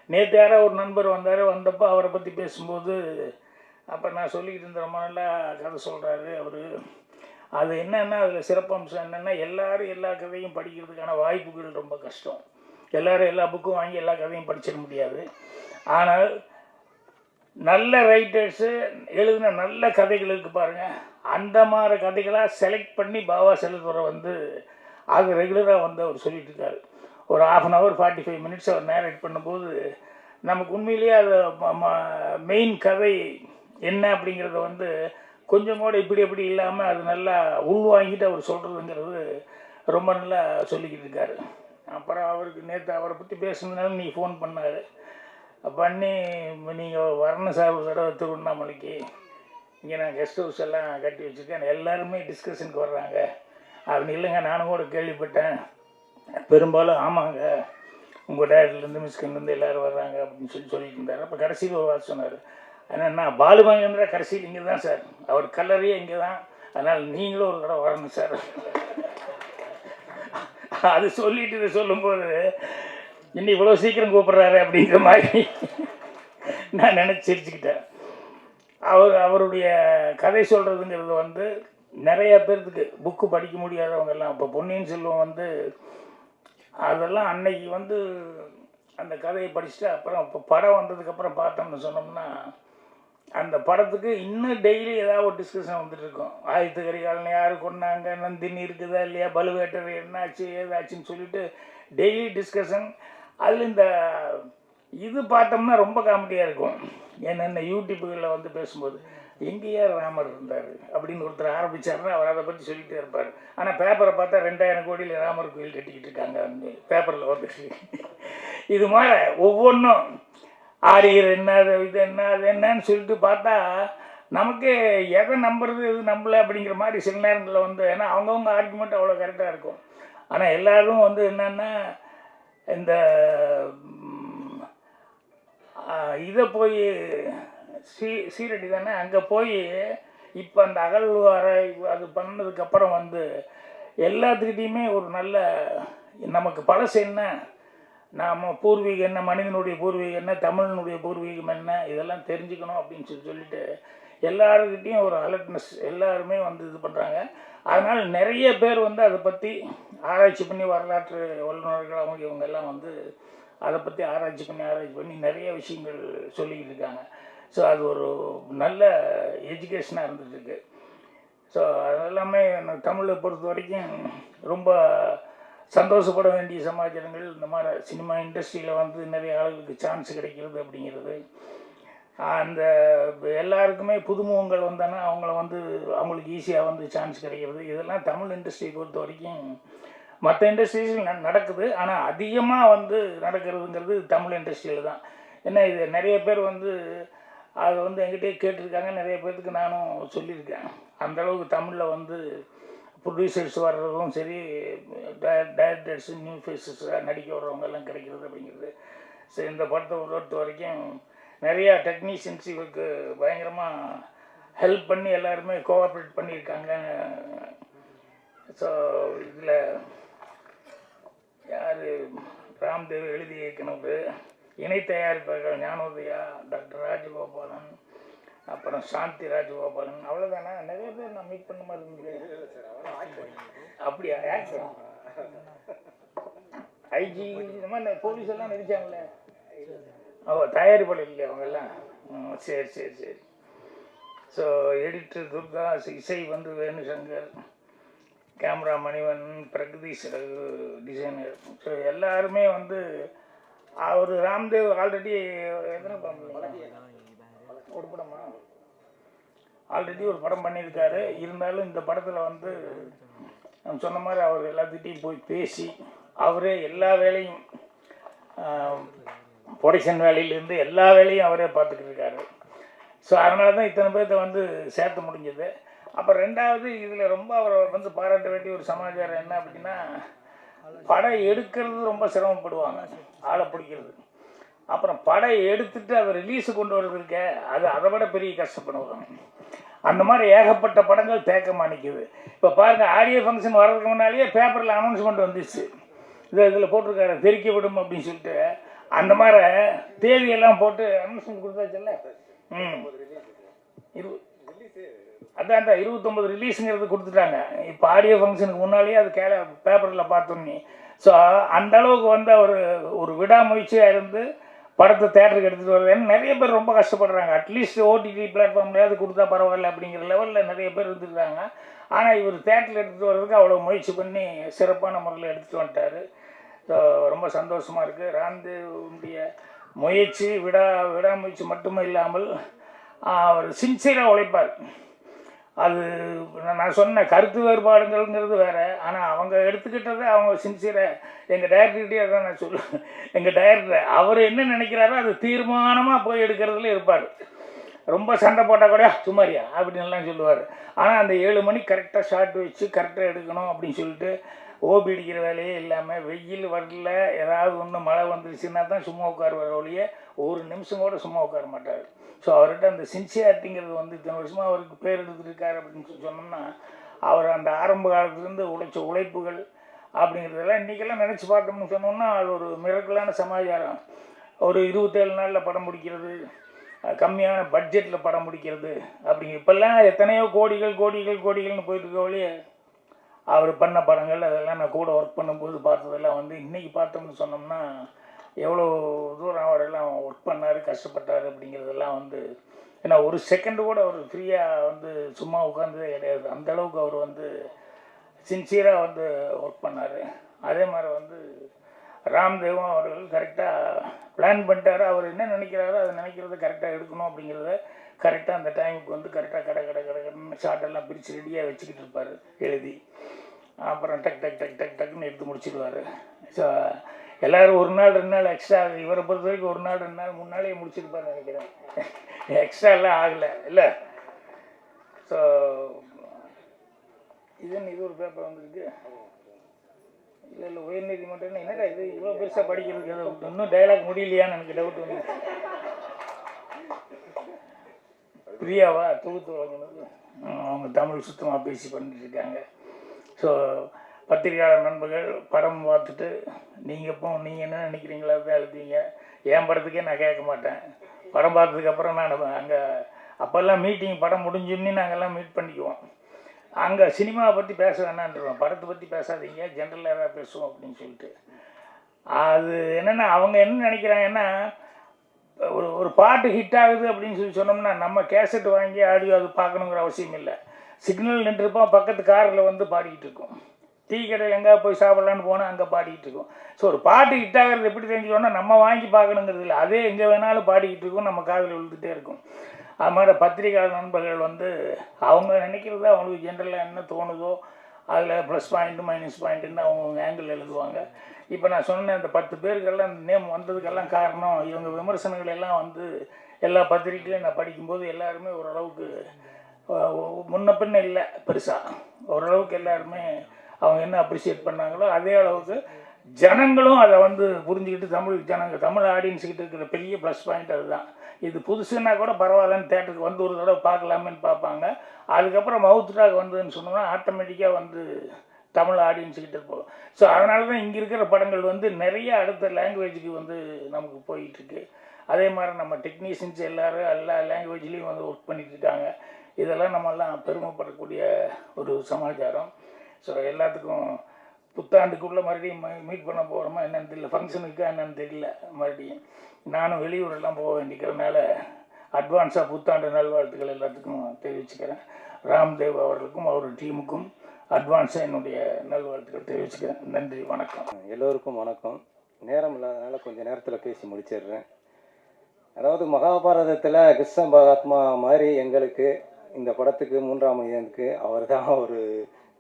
நேற்று யாரோ ஒரு நண்பர் வந்தப்போ அவரை பற்றி பேசும்போது அப்போ நான் சொல்லிக்கிட்டு இருந்த ரொம்ப நல்லா கதை சொல்கிறாரு அவர். அது என்னென்னா அதில் சிறப்பம்சம் என்னென்னா எல்லோரும் எல்லா கதையும் படிக்கிறதுக்கான வாய்ப்புகள் ரொம்ப கஷ்டம். எல்லோரும் எல்லா புக்கும் வாங்கி எல்லா கதையும் படிச்சிட முடியாது. ஆனால் நல்ல ரைட்டர்ஸு எழுதின நல்ல கதைகள் இருக்குது பாருங்கள், அந்த மாதிரி கதைகளாக செலக்ட் பண்ணி பாவா செல்லதுரை வந்து அது ரெகுலராக வந்து அவர் சொல்லிட்டு இருக்காரு. ஒரு 1/2 hour 45 minutes அவர் நேரேட் பண்ணும்போது நமக்கு உண்மையிலேயே அது மெயின் கதை என்ன அப்படிங்கிறத வந்து கொஞ்சம் கூட இப்படி எப்படி இல்லாமல் அது நல்லா உள்வாங்கிட்டு அவர் சொல்கிறதுங்கிறது ரொம்ப நல்லா சொல்லிக்கிட்டு இருக்காரு. அப்புறம் அவருக்கு நேற்று அவரை பற்றி பேசுனதுனால நீ ஃபோன் பண்ணார், பண்ணி நீங்கள் வரணும் சார் ஒரு தடவை திருவண்ணாமலைக்கு, இங்கே நான் கெஸ்ட் ஹவுஸ் எல்லாம் கட்டி வச்சுருக்கேன், எல்லாருமே டிஸ்கஷனுக்கு வர்றாங்க அப்படின்னு. இல்லைங்க நானும் கூட கேள்விப்பட்டேன், பெரும்பாலும் ஆமாங்க உங்கள் டேரக்டர்லேருந்து மிஸ்கின்லேருந்து எல்லோரும் வர்றாங்க அப்படின்னு சொல்லிட்டு இருந்தார். அப்போ கடைசியில் ஒரு வார்த்தை சொன்னார், என்னென்னா பாலு மகேந்திரா கடைசியில் இங்கே தான் சார், அவர் கல்லறையே இங்கே தான், அதனால் நீங்களும் ஒரு தடவை வரணும் சார். அது சொல்லிட்டு இதை சொல்லும்போது இன்னும் இவ்வளோ சீக்கிரம் கூப்பிட்றாரு அப்படிங்கிற மாதிரி நான் நினச்சி சிரிச்சுக்கிட்டேன். அவருடைய கதை சொல்கிறதுங்கிறது வந்து நிறைய பேர்த்துக்கு புக்கு படிக்க முடியாதவங்க எல்லாம், இப்போ பொன்னியின் செல்வம் வந்து அதெல்லாம் அன்னைக்கு வந்து அந்த கதையை படிச்சுட்டு அப்புறம் இப்போ படம் வந்ததுக்கப்புறம் பார்த்தோம்னு சொன்னோம்னா அந்த படத்துக்கு இன்னும் டெய்லி ஏதாவது ஒரு டிஸ்கஷன் வந்துட்டு இருக்கும். ஆதித்த கரிகாலனை யார் கொண்டாங்க, நந்தினி இருக்குதா இல்லையா, பலுவேட்டர் என்னாச்சு ஏதாச்சுன்னு சொல்லிட்டு டெய்லி டிஸ்கஷன். அதில் இந்த இது பார்த்தோம்னா ரொம்ப காமெடியாக இருக்கும். என்னென்ன யூடியூப்புகளில் வந்து பேசும்போது எங்கேயா ராமர் இருந்தார் அப்படின்னு ஒருத்தர் ஆரம்பித்தாருன்னா அவர் அதை பற்றி சொல்லிகிட்டே இருப்பார். ஆனால் பேப்பரை பார்த்தா 2000 கோடியில் ராமர் கோயில் கட்டிக்கிட்டு இருக்காங்க வந்து பேப்பரில் வந்து. இது மாதிரி ஒவ்வொன்றும் ஆரியர் என்ன இது என்ன அது என்னன்னு சொல்லிட்டு பார்த்தா நமக்கு எதை நம்புறது எது நம்பலை அப்படிங்கிற மாதிரி சில நேரங்களில் வந்து, ஏன்னா அவங்கவுங்க ஆர்குமெண்ட் அவ்வளோ கரெக்டாக இருக்கும். ஆனால் எல்லோரும் வந்து என்னென்னா இந்த இதை போய் சீரடி தானே அங்கே போய் இப்போ அந்த அகழ்வாரை அது பண்ணதுக்கப்புறம் வந்து எல்லாத்துக்கிட்டேயுமே ஒரு நல்ல நமக்கு பழசு என்ன, நாம் பூர்வீகம் என்ன, மனிதனுடைய பூர்வீகம் என்ன, தமிழனுடைய பூர்வீகம் என்ன, இதெல்லாம் தெரிஞ்சுக்கணும் அப்படின்னு சொல்லிட்டு எல்லாருக்கிட்டேயும் ஒரு அலர்ட்னஸ் எல்லாருமே வந்து இது பண்ணுறாங்க. அதனால் நிறைய பேர் வந்து அதை பற்றி ஆராய்ச்சி பண்ணி வரலாற்று வல்லுநர்கள் அவங்க இவங்க எல்லாம் வந்து அதை பற்றி ஆராய்ச்சி பண்ணி நிறைய விஷயங்கள் சொல்லிக்கிட்டு இருக்காங்க. ஸோ அது ஒரு நல்ல எஜுகேஷனாக இருந்துகிட்ருக்கு. ஸோ அதெல்லாமே தமிழை பொறுத்த வரைக்கும் ரொம்ப சந்தோஷப்பட வேண்டிய சமாச்சாரங்கள். இந்த மாதிரி சினிமா இண்டஸ்ட்ரியில் வந்து நிறைய ஆளுகளுக்கு சான்ஸ் கிடைக்கிறது அப்படிங்கிறது, அந்த எல்லாருக்குமே புதுமுகங்கள் வந்தாங்கன்னா அவங்களுக்கு ஈஸியாக வந்து சான்ஸ் கிடைக்கிறது. இதெல்லாம் தமிழ் இண்டஸ்ட்ரியை பொறுத்த வரைக்கும் மற்ற இண்டஸ்ட்ரீஸில் நடக்குது, ஆனால் அதிகமாக வந்து நடக்கிறதுங்கிறது தமிழ் இண்டஸ்ட்ரியில் தான். ஏன்னா இது நிறைய பேர் வந்து அதை வந்து என்கிட்டே கேட்டிருக்காங்க, நிறைய பேர்த்துக்கு நானும் சொல்லியிருக்கேன். அந்தளவுக்கு தமிழில் வந்து ப்ரொடியூசர்ஸ் வர்றதும் சரி, டைரக்டர்ஸு நியூ ஃபேஸஸாக நடிக்க வர்றவங்க எல்லாம் கிடைக்கிறது அப்படிங்கிறது. ஸோ இந்த படத்தை பொறுத்த வரைக்கும் நிறையா டெக்னீஷியன்ஸ் இவருக்கு பயங்கரமாக ஹெல்ப் பண்ணி எல்லாருமே கோஆப்ரேட் பண்ணியிருக்காங்க. ஸோ இதில் யார் ராம்தேவ் எழுதி இயக்குனது, இணை தயாரிப்பாளர்கள் ஞானோதயா, டாக்டர் ராஜகோபாலன், அப்புறம் சாந்தி ராஜகோபாலன், அவ்வளோதானே. நிறைய பேர் நான் மீட் பண்ண மாதிரி இருந்தது. அப்படியா? ஆக்டர் ஐஜி இந்த மாதிரி போலீஸ் எல்லாம் நடித்தாங்களே, தயாரிப்பாளர் இல்லையா அவங்கெல்லாம்? சரி சரி சரி. ஸோ எடிட்டர் துர்கா, இசை வந்து Venushankar, camera மணிவன், Pragadeesh designer. So எல்லாருமே வந்து அவர் ராம்தேவ் ஆல்ரெடி எத்தனை படம் ஒரு படமா ஆல்ரெடி ஒரு படம் பண்ணியிருக்காரு. இருந்தாலும் இந்த படத்தில் வந்து சொன்ன மாதிரி அவர் எல்லாத்துக்கிட்டையும் போய் பேசி அவரே எல்லா வேலையும் ப்ரொடக்ஷன் வேலையிலேருந்து எல்லா வேலையும் அவரே பார்த்துக்கிட்டு இருக்காரு. ஸோ அதனால தான் இத்தனை பேர்த்த வந்து சேர்த்த முடிஞ்சது. அப்புறம் ரெண்டாவது இதில் ரொம்ப அவரை வந்து பாராட்ட வேண்டிய ஒரு சமாச்சாரம் என்ன அப்படின்னா, படம் எடுக்கிறது ரொம்ப சிரமப்படுவாங்க, ஆளை பிடிக்கிறது. அப்புறம் படம் எடுத்துட்டு அதை ரிலீஸு கொண்டு வர்றது இருக்க, அது அதை விட பெரிய கஷ்டப்படுவாங்க. அந்த மாதிரி ஏகப்பட்ட படங்கள் தேக்கமாக நிற்கிது. இப்போ பாருங்கள், ஆடியோ ஃபங்க்ஷன் வர்றதுக்கு முன்னாலேயே பேப்பரில் அனௌன்ஸ்மெண்ட் வந்துச்சு, இதில் போட்டிருக்காரு தெரிக்க விடும் அப்படின்னு சொல்லிட்டு. அந்த மாதிரி தேதியெல்லாம் போட்டு அனௌன்ஸ்மெண்ட் கொடுத்தாச்சுல்ல. அதான் 29 ரிலீஸுங்கிறது கொடுத்துட்டாங்க. இப்போ ஆடியோ ஃபங்க்ஷனுக்கு முன்னாலேயே அது பேப்பரில் பார்த்தோன்னே. ஸோ அந்த அளவுக்கு வந்து ஒரு விடாமுயற்சியாக இருந்து படத்தை தேட்டருக்கு எடுத்துகிட்டு வருது. ஏன்னா நிறைய பேர் ரொம்ப கஷ்டப்படுறாங்க. அட்லீஸ்ட் ஓடிடி பிளாட்ஃபார்ம்லையாவது கொடுத்தா பரவாயில்ல அப்படிங்கிற லெவலில் நிறைய பேர் இருந்துருக்காங்க. ஆனால் இவர் தேட்டரில் எடுத்துகிட்டு வர்றதுக்கு அவ்வளோ முயற்சி பண்ணி சிறப்பான முறையில் எடுத்துகிட்டு வந்துட்டார். ஸோ ரொம்ப சந்தோஷமாக இருக்குது. ராம்தேவுடைய முயற்சி விடாமுயற்சி மட்டுமே இல்லாமல் அவர் சின்சியராக உழைப்பார். அது நான் சொன்ன கருத்து வேறுபாடுங்கிறது வேறு, ஆனால் அவங்க எடுத்துக்கிட்டதை அவங்க சின்சியராக, எங்கள் டைரக்டர்கிட்டே அதான் நான் சொல்லுவேன். எங்கள் டைரக்டர் அவர் என்ன நினைக்கிறாரோ அது தீர்மானமாக போய் எடுக்கிறதுல இருப்பார். ரொம்ப சண்டை போட்டால் கூட சுமாரியா அப்படின்லாம் சொல்லுவார். ஆனால் அந்த 7 மணிக்கு கரெக்டாக ஷார்ட் வச்சு கரெக்டாக எடுக்கணும் அப்படின்னு சொல்லிட்டு ஓபி அடிக்கிற வேலையே இல்லாமல், வெயில் வரல ஏதாவது ஒன்று மழை வந்துருச்சுன்னா தான் சும்மா உட்காருவார் ஒழிய ஒரு நிமிஷம் கூட சும்மா உட்கார மாட்டார். ஸோ அவர்கிட்ட அந்த சின்சியாரிட்டிங்கிறது வந்து இத்தனை வருஷமாக அவருக்கு பேர் எடுத்துருக்காரு அப்படின்னு சொன்னோம்னா, அவர் அந்த ஆரம்ப காலத்துலேருந்து உழைச்ச உழைப்புகள், அப்படிங்கிறதெல்லாம் இன்றைக்கெல்லாம் நினச்சி பார்த்தோம்னு சொன்னோம்னா அது ஒரு மிரக்கலான சமாச்சாரம். ஒரு 27 நாளில் படம் முடிக்கிறது, கம்மியான பட்ஜெட்டில் படம் முடிக்கிறது அப்படிங்க. இப்போல்லாம் எத்தனையோ கோடிகள் கோடிகள் கோடிகள்னு போயிட்டு இருக்க வழியே அவர் பண்ண படங்கள் அதெல்லாம் நான் கூட ஒர்க் பண்ணும்போது பார்த்ததெல்லாம் வந்து இன்றைக்கி பார்த்தோம்னு சொன்னோம்னா எவ்வளோ தூரம் அவரெல்லாம் ஒர்க் பண்ணார், கஷ்டப்பட்டார் அப்படிங்கிறதெல்லாம் வந்து, ஏன்னா ஒரு செகண்டு கூட அவர் ஃப்ரீயாக வந்து சும்மா உட்காந்ததே கிடையாது. அந்தளவுக்கு அவர் வந்து சின்சியராக வந்து ஒர்க் பண்ணார். அதே மாதிரி வந்து ராம்தேவும் அவர்கள் கரெக்டாக பிளான் பண்ணிட்டாரு. அவர் என்ன நினைக்கிறாரோ அதை நினைக்கிறத கரெக்டாக எடுக்கணும் அப்படிங்கிறத கரெக்டாக அந்த டைமுக்கு வந்து கரெக்டாக கடை ஷார்ட்டெல்லாம் பிரித்து ரெடியாக வச்சுக்கிட்டு இருப்பார் எழுதி. அப்புறம் டக் டக் டக் டக் டக்குன்னு எடுத்து முடிச்சிடுவார். ஸோ எல்லோரும் ஒரு நாள் 2 நாள் எக்ஸ்ட்ரா ஆகுது. இவரை பொறுத்த வரைக்கும் 1 நாள் 2 நாள் 3 நாளே முடிச்சிருப்பார்னு நினைக்கிறேன். எக்ஸ்ட்ராலாம் ஆகலை இல்லை. ஸோ இது ஒரு பேப்பர் வந்துருக்கு. இல்லை உயர்நீதிமன்றம் என்னடா இது இவ்வளோ பெருசாக படிக்கிறதுக்கு இன்னும் டைலாக் முடியலையான்னு எனக்கு டவுட் வந்து. பிரியாவா தொகுத்து வழங்கினது, அவங்க தமிழ் சுத்தமாக பேசி பண்ணிட்டு இருக்காங்க. ஸோ பத்திரிகையாளர் நண்பர்கள் படம் பார்த்துட்டு நீங்கள் என்ன நினைக்கிறீங்களோ தான் எழுதுவீங்க. என் படத்துக்கே நான் கேட்க மாட்டேன். படம் பார்த்ததுக்கப்புறம் நான் அங்கே அப்போல்லாம் மீட்டிங் படம் முடிஞ்சுன்னு நாங்கள்லாம் மீட் பண்ணிக்குவோம். அங்கே சினிமாவை பற்றி பேச வேணான்ருவோம், படத்தை பற்றி பேசாதீங்க, ஜென்ரலாக ஏதாவது பேசுவோம் அப்படின்னு சொல்லிட்டு. அது என்னென்னா அவங்க என்ன நினைக்கிறாங்கன்னா, ஒரு பாட்டு ஹிட் ஆகுது அப்படின்னு சொன்னோம்னா நம்ம கேசட் வாங்கி ஆடியோ அது பார்க்கணுங்கிற அவசியம் இல்லை. சிக்னல் நின்றுருப்போம், பக்கத்து காரில் வந்து பாடிக்கிட்டு இருக்கோம். டீ கடையில் எங்கே போய் சாப்பிட்லான்னு போனால் அங்கே பாடிக்கிட்டு இருக்கோம். ஸோ ஒரு பாட்டு ஹிட் ஆகிறது எப்படி தெரிஞ்சுக்கணும்னா நம்ம வாங்கி பார்க்கணுங்கிறது இல்லை, அதே எங்கே வேணாலும் பாடிக்கிட்டு இருக்கோம், நம்ம காதில் விழுந்துகிட்டே இருக்கும். அது மாதிரி பத்திரிகையாளர் நண்பர்கள் வந்து அவங்க நினைக்கிறது அவங்களுக்கு ஜென்ரலாக என்ன தோணுதோ அதில் ப்ளஸ் பாயிண்ட்டு மைனஸ் பாயிண்ட்டுன்னு அவங்க ஆங்கிள் எழுதுவாங்க. இப்போ நான் சொன்ன அந்த 10 பேருக்கெல்லாம் நேம் வந்ததுக்கெல்லாம் காரணம் இவங்க விமர்சனங்கள் எல்லாம் வந்து எல்லா பத்திரிகைகளையும் நான் படிக்கும்போது எல்லாருமே ஓரளவுக்கு முன்ன பின்ன இல்லை, பெருசாக ஓரளவுக்கு எல்லாருமே அவங்க என்ன அப்ரிஷியேட் பண்ணாங்களோ அதே அளவுக்கு ஜனங்களும் அதை வந்து புரிஞ்சுக்கிட்டு தமிழ் ஆடியன்ஸுக்கிட்ட இருக்கிற பெரிய ப்ளஸ் பாயிண்ட் அதுதான். இது புதுசுன்னா கூட பரவாயில்லன்னு தேட்டருக்கு வந்து ஒரு தடவை பார்க்கலாமேன்னு பார்ப்பாங்க. அதுக்கப்புறம் மவுத் டாக் வந்ததுன்னு சொன்னோம்னா ஆட்டோமேட்டிக்காக வந்து தமிழ் ஆடியன்ஸுக்கிட்ட போகும். ஸோ அதனால தான் இங்கே இருக்கிற படங்கள் வந்து நிறைய அடுத்த லாங்குவேஜுக்கு வந்து நமக்கு போயிட்டுருக்கு. அதே மாதிரி நம்ம டெக்னீஷியன்ஸ் எல்லோரும் எல்லா லாங்குவேஜ்லேயும் வந்து ஒர்க் பண்ணிகிட்ருக்காங்க. இதெல்லாம் நம்மெல்லாம் பெருமைப்படக்கூடிய ஒரு சமாச்சாரம். ஸோ எல்லாத்துக்கும் புத்தாண்டுக்குள்ளே மறுபடியும் மீட் பண்ண போகிறோமா என்னென்னு தெரியல, ஃபங்க்ஷனுக்கா என்னென்னு தெரியல. மறுபடியும் நானும் வெளியூரெல்லாம் போக வேண்டிக்கிறதுனால அட்வான்ஸாக புத்தாண்டு நல்வாழ்த்துக்கள் எல்லாத்துக்கும் தெரிவிச்சுக்கிறேன். ராம்தேவ் அவர்களுக்கும் அவர் டீமுக்கும் அட்வான்ஸாக என்னுடைய நல்வாழ்த்துக்கள் தெரிவிச்சுக்கிறேன். நன்றி, வணக்கம். எல்லோருக்கும் வணக்கம். நேரம் இல்லாதனால கொஞ்சம் நேரத்தில் பேசி முடிச்சிடுறேன். அதாவது மகாபாரதத்தில் கிருஷ்ண பரமாத்மா மாதிரி எங்களுக்கு இந்த படத்துக்கு 3ஆம் மனிதனுக்கு அவர் தான் ஒரு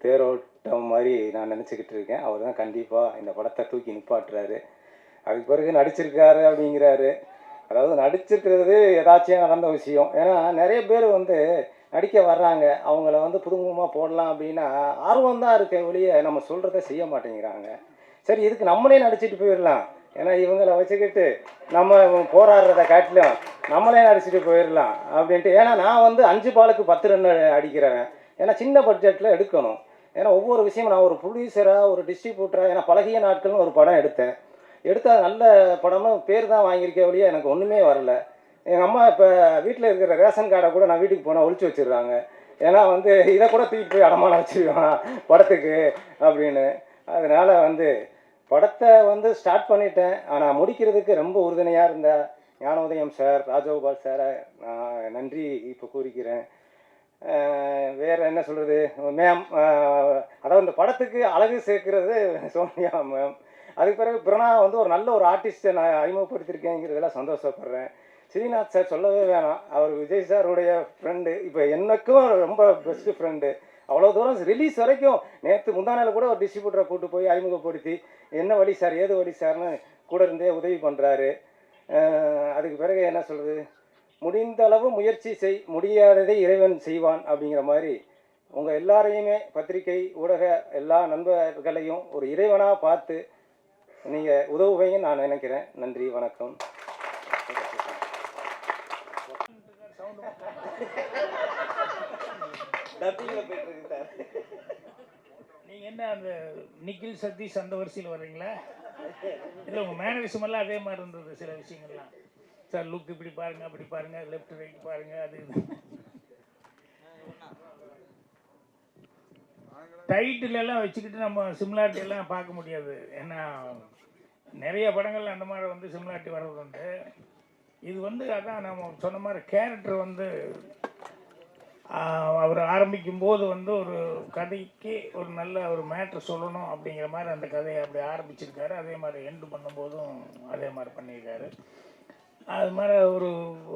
தேரோட்டம் மாதிரி நான் நினச்சிக்கிட்டு இருக்கேன். அவர் தான் கண்டிப்பாக இந்த படத்தை தூக்கி நிப்பாட்டுறாரு. அதுக்கு பிறகு நடிச்சிருக்காரு அப்படிங்கிறாரு. அதாவது நடிச்சிருக்கிறது ஏதாச்சும் நடந்த விஷயம். ஏன்னா நிறைய பேர் வந்து நடிக்க வர்றாங்க, அவங்கள வந்து புதுமுகமாக போடலாம் அப்படின்னா ஆர்வம் தான் இருக்க ஒழிய நம்ம சொல்கிறத செய்ய மாட்டேங்கிறாங்க. சரி, இதுக்கு நம்மளே நடிச்சிட்டு போயிடலாம், ஏன்னா இவங்களை வச்சுக்கிட்டு நம்ம போராடுறத காட்டிலும் நம்மளே நடிச்சிட்டு போயிடலாம் அப்படின்ட்டு. ஏன்னா நான் வந்து 5 பாலுக்கு 10 ரன் அடிக்கிறேன். ஏன்னா சின்ன பட்ஜெட்டில் எடுக்கணும். ஏன்னா ஒவ்வொரு விஷயமும் நான் ஒரு ப்ரொடியூசராக ஒரு டிஸ்ட்ரிபியூட்டராக, ஏன்னா பழகிய நாட்கள்னு ஒரு படம் எடுத்தேன். எடுத்தால் நல்ல படமும் பேர் தான் வாங்கியிருக்கே ஒழிய எனக்கு ஒன்றுமே வரல. எங்கள் அம்மா இப்போ வீட்டில் இருக்கிற ரேஷன் கார்டை கூட நான் வீட்டுக்கு போனால் ஒழிச்சு வச்சிடுறாங்க. ஏன்னா வந்து இதை கூட தூக்கிட்டு போய் அடமானம் வச்சுருவான் படத்துக்கு அப்படின்னு. அதனால் வந்து படத்தை வந்து ஸ்டார்ட் பண்ணிட்டேன். ஆனால் முடிக்கிறதுக்கு ரொம்ப உறுதுணையாக இருந்த ஞானோதயம் சார், ராஜகோபால் சாரை நான் நன்றி இப்போ கூறிக்கிறேன். வேறு என்ன சொல்கிறது மேம், அதாவது இந்த படத்துக்கு அழகு சேர்க்கிறது சோனியா மேம். அதுக்கு பிறகு பிரணா வந்து ஒரு நல்ல ஒரு ஆர்டிஸ்ட்டை நான் அறிமுகப்படுத்தியிருக்கேங்கிறதெல்லாம் சந்தோஷப்படுறேன். ஸ்ரீநாத் சார் சொல்லவே வேணாம், அவர் விஜய் சாருடைய ஃப்ரெண்டு, இப்போ எனக்கும் ரொம்ப பெஸ்ட்டு ஃப்ரெண்டு. அவ்வளோ தூரம் ரிலீஸ் வரைக்கும் நேற்று முந்தானையில் கூட ஒரு டிஸ்ட்ரிபியூட்டரை கூட்டு போய் அறிமுகப்படுத்தி என்ன வழி சார் ஏது வழி சார்னு கூட இருந்தே உதவி பண்ணுறாரு. அதுக்கு பிறகு என்ன சொல்கிறது, முடிந்த அளவு முயற்சி செய், முடியாததை இறைவன் செய்வான் அப்படிங்கிற மாதிரி உங்கள் எல்லாரையுமே பத்திரிகை ஊடக எல்லா நண்பர்களையும் ஒரு இறைவனாக பார்த்து நீங்கள் உதவுவீங்கன்னு நான் நினைக்கிறேன். நன்றி, வணக்கம். நீங்கள் என்ன அந்த நிக்கில் சதீஷ் அந்த வரிசையில் வர்றீங்களா? இல்லை உங்கள் மேனரிசம் எல்லாம் அதே மாதிரி இருந்தது சில விஷயங்கள்லாம். சார் லுக் இப்படி பாருங்கள், அப்படி பாருங்கள், லெஃப்ட் ரைட் பாருங்கள், அது இது. டைட்டிலெல்லாம் வச்சுக்கிட்டு நம்ம சிமிலாரிட்டி எல்லாம் பார்க்க முடியாது. ஏன்னா நிறைய படங்கள் அந்த மாதிரி வந்து சிமிலாரிட்டி வர்றது உண்டு. இது வந்து அதான் நம்ம சொன்ன மாதிரி கேரக்டர் வந்து அவர் ஆரம்பிக்கும் போது வந்து ஒரு கதைக்கு ஒரு நல்ல ஒரு மேட்ரு சொல்லணும் அப்படிங்கிற மாதிரி அந்த கதையை அப்படி ஆரம்பிச்சிருக்காரு. அதே மாதிரி எண்டு பண்ணும்போதும் அதே மாதிரி பண்ணியிருக்காரு. அது மாதிரி ஒரு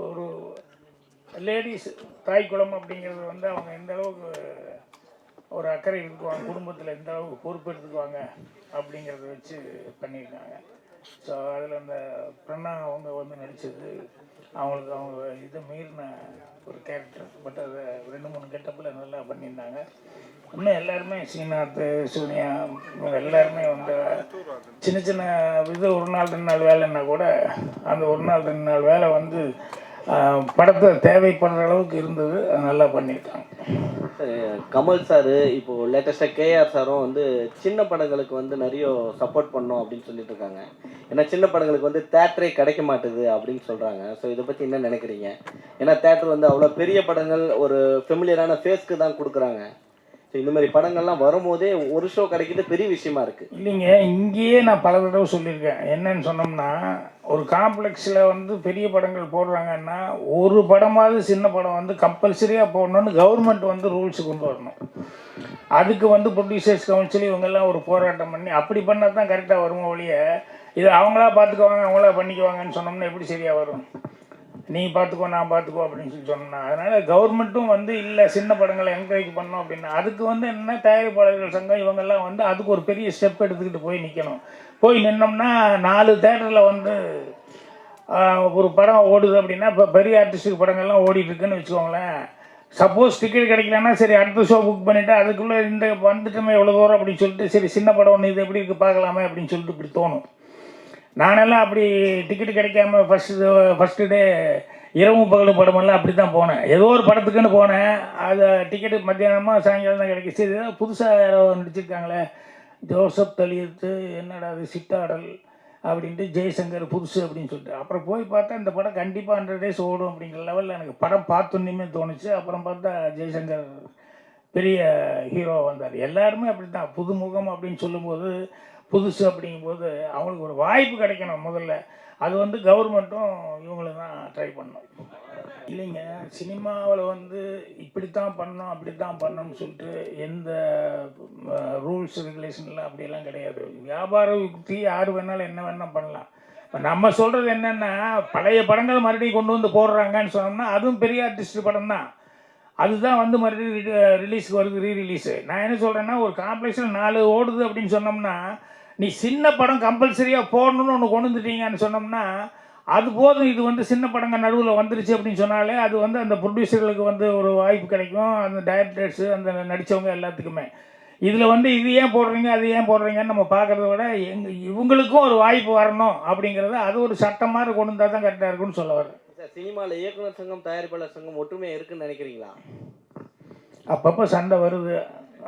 ஒரு லேடிஸ் தாய்க்குளம் அப்படிங்கிறது வந்து அவங்க எந்த அளவுக்கு ஒரு அக்கறை எடுத்துக்குவாங்க, குடும்பத்தில் எந்த அளவுக்கு பொறுப்பு எடுத்துக்குவாங்க அப்படிங்கிறத வச்சு பண்ணியிருக்காங்க. ஸோ அதில் அந்த பிரண்ணா அவங்க வந்து நடித்தது அவங்களுக்கு அவங்க இதை மீறின ஒரு கேரக்டர். பட் அதை 2-3 கெட்டப்பில் நல்லா பண்ணியிருந்தாங்க. இன்னும் எல்லாருமே ஸ்ரீநாத், சூனியா எல்லாருமே வந்து சின்ன சின்ன இது 1 நாள் 2 நாள் வேலைன்னா கூட அந்த 1 நாள் 2 நாள் வேலை வந்து படத்தை தேவைப்படுற அளவுக்கு இருந்தது. நல்லா பண்ணியிருக்காங்க. கமல் சார் இப்போ லேட்டஸ்ட்டாக கேஆர் சாரும் வந்து சின்ன படங்களுக்கு வந்து நிறைய சப்போர்ட் பண்ணோம் அப்படின்னு சொல்லிட்டு இருக்காங்க. ஏன்னா சின்ன படங்களுக்கு வந்து தேட்டரே கிடைக்க மாட்டுது அப்படின்னு சொல்கிறாங்க. ஸோ இதை பற்றி என்ன நினைக்கிறீங்க? ஏன்னா தேட்டர் வந்து அவ்வளோ பெரிய படங்கள் ஒரு ஃபெமிலியரான ஃபேஸ்க்கு தான் கொடுக்குறாங்க. ஸோ இந்த மாதிரி படங்கள்லாம் வரும்போதே ஒரு ஷோ கிடைக்கிது பெரிய விஷயமா இருக்குது. இல்லைங்க, இங்கேயே நான் பல தடவை சொல்லியிருக்கேன். என்னன்னு சொன்னோம்னா ஒரு காம்ப்ளெக்ஸில் வந்து பெரிய படங்கள் போடுறாங்கன்னா ஒரு படமாவது சின்ன படம் வந்து கம்பல்சரியாக போடணும்னு கவர்மெண்ட் வந்து ரூல்ஸ் கொண்டு வரணும். அதுக்கு வந்து ப்ரொடியூசர்ஸ் கவுன்சில் இவங்கெல்லாம் ஒரு போராட்டம் பண்ணி அப்படி பண்ணால் தான் கரெக்டாக வருமோ ஒழிய இது அவங்களா பார்த்துக்குவாங்க அவங்களா பண்ணிக்குவாங்கன்னு சொன்னோம்னா எப்படி சரியாக வரும்? நீ பார்த்துக்கோ நான் பார்த்துக்கோ அப்படின்னு சொல்லி சொன்னா. அதனால் கவர்மெண்ட்டும் வந்து இல்லை சின்ன படங்களை என்கரேஜ் பண்ணோம் அப்படின்னா அதுக்கு வந்து என்ன தயாரிப்பாளர்கள் சங்கம் இவங்கெல்லாம் வந்து அதுக்கு ஒரு பெரிய ஸ்டெப் எடுத்துக்கிட்டு போய் நிற்கணும். போய் நின்னோம்னா 4 தேட்டரில் வந்து ஒரு படம் ஓடுது அப்படின்னா இப்போ பெரிய ஆர்டிஸ்டுக்கு படங்கள்லாம் ஓடிட்டுருக்குன்னு வச்சுக்கோங்களேன். சப்போஸ் டிக்கெட் கிடைக்கலன்னா சரி அடுத்த ஷோ புக் பண்ணிவிட்டு அதுக்குள்ளே இந்த வந்துட்டோமே எவ்வளோ தூரம் அப்படின்னு சொல்லிட்டு சரி சின்ன படம் ஒன்று இது எப்படி இருக்குது பார்க்கலாமே அப்படின்னு சொல்லிட்டு இப்படி தோணும். நானெல்லாம் அப்படி டிக்கெட் கிடைக்காம ஃபஸ்ட்டு டே இரவு பகல் படமெல்லாம் அப்படி தான் போனேன். ஏதோ ஒரு படத்துக்குன்னு போனேன். அது டிக்கெட்டு மத்தியானமாக சாயங்காலம் தான் கிடைக்கிச்சு. இது புதுசாக யாரோ நடிச்சிருக்காங்களே ஜோசப் தலியத்து என்னடா அது சிட்டாடல் அப்படின்ட்டு ஜெய்சங்கர் புதுசு அப்படின்னு சொல்லிட்டு அப்புறம் போய் பார்த்தா இந்த படம் கண்டிப்பாக 100 days ஓடும் அப்படிங்கிற லெவலில் எனக்கு படம் பார்த்தோன்னே தோணுச்சு. அப்புறம் பார்த்தா ஜெய்சங்கர் பெரிய ஹீரோ வந்தார். எல்லாருமே அப்படி தான் புதுமுகம் அப்படின்னு சொல்லும்போது புதுசு அப்படிங்கும்போது அவங்களுக்கு ஒரு வாய்ப்பு கிடைக்கணும் முதல்ல. அது வந்து கவர்மெண்ட்டும் இவங்களுக்கு தான் ட்ரை பண்ணணும். இல்லைங்க, சினிமாவில் வந்து இப்படித்தான் பண்ணணும் அப்படித்தான் பண்ணணும்னு சொல்லிட்டு எந்த ரூல்ஸ் ரெகுலேஷன்லாம் அப்படியெல்லாம் கிடையாது. வியாபார யுக்தி யார் வேணாலும் என்ன வேணால் பண்ணலாம். இப்போ நம்ம சொல்கிறது என்னென்னா பழைய படங்கள் மறுபடியும் கொண்டு வந்து போடுறாங்கன்னு சொன்னோம்னா அதுவும் பெரிய ஆர்டிஸ்ட் படம் தான். அதுதான் வந்து மறுபடியும் ரிலீஸ்க்கு வருது, ரீரிலீஸு. நான் என்ன சொல்கிறேன்னா ஒரு காம்ப்ளெக்ஸில் 4 ஓடுது அப்படின்னு சொன்னோம்னா நீ சின்ன படம் கம்பல்சரியாக போடணும்னு ஒன்று கொண்டு வந்துட்டீங்கன்னு சொன்னோம்னா அது போதும். இது வந்து சின்ன படங்கள் நடுவில் வந்துருச்சு அப்படின்னு சொன்னாலே அது வந்து அந்த ப்ரொடியூசர்களுக்கு வந்து ஒரு வாய்ப்பு கிடைக்கும். அந்த டைரக்டர்ஸு அந்த நடித்தவங்க எல்லாத்துக்குமே இதில் வந்து இது ஏன் போடுறீங்க அது ஏன் போடுறீங்கன்னு நம்ம பார்க்குறத விட இவங்களுக்கும் ஒரு வாய்ப்பு வரணும் அப்படிங்கிறத அது ஒரு சட்டம் மாதிரி கொண்டு வந்தால் தான் கரெக்டாக இருக்குன்னு சொல்ல வரேன். சினிமாவில் இயக்குனர் சங்கம் தயாரிப்பாளர் சங்கம் ஒற்றுமையாக இருக்குன்னு நினைக்கிறீங்களா? அப்பப்போ சண்டை வருது,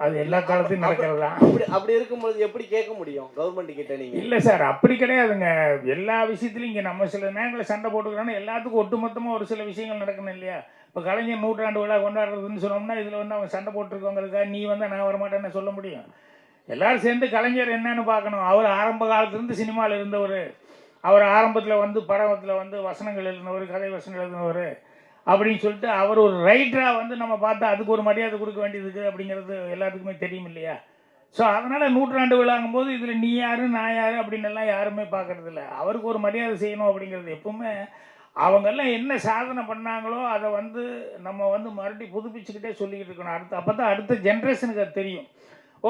அது எல்லா காலத்தையும் நடக்கிறது தான். அப்படி இருக்கும்போது எப்படி கேட்க முடியும் கவர்மெண்ட் கிட்ட நீங்கள்? இல்லை சார் அப்படி கிடையாதுங்க. எல்லா விஷயத்துலையும் இங்கே நம்ம சில நேரங்களில் சண்டை போட்டுக்கிறோன்னா எல்லாத்துக்கும் ஒட்டுமொத்தமாக ஒரு சில விஷயங்கள் நடக்கணும் இல்லையா? இப்போ கலைஞர் 100ஆண்டு விழா கொண்டாடுறதுன்னு சொன்னோம்னா இதில் வந்து அவங்க சண்டை போட்டிருக்கவங்களுக்கா நீ வந்து நான் வரமாட்டேன்னு சொல்ல முடியும்? எல்லோரும் சேர்ந்து கலைஞர் என்னன்னு பார்க்கணும். அவர் ஆரம்ப காலத்துலேருந்து சினிமாவில் இருந்தவர். அவர் ஆரம்பத்தில் வந்து படத்தில் வந்து வசனங்கள் எழுதினவர், கதை வசனங்கள் எழுதினவர் அப்படின்னு சொல்லிட்டு அவர் ஒரு ரைட்டராக வந்து நம்ம பார்த்தா அதுக்கு ஒரு மரியாதை கொடுக்க வேண்டியது அப்படிங்கிறது எல்லாத்துக்குமே தெரியும் இல்லையா? ஸோ அதனால் 100ஆண்டு விழாங்கும்போது இதில் நீ யார் நான் யார் அப்படின்னெல்லாம் யாருமே பார்க்குறதில்ல. அவருக்கு ஒரு மரியாதை செய்யணும் அப்படிங்கிறது எப்பவுமே அவங்கெல்லாம் என்ன சாதனை பண்ணாங்களோ அதை வந்து நம்ம வந்து மறுபடியும் புதுப்பிச்சுக்கிட்டே சொல்லிக்கிட்டு இருக்கணும். அப்போ தான் அடுத்த ஜென்ரேஷனுக்கு அது தெரியும்.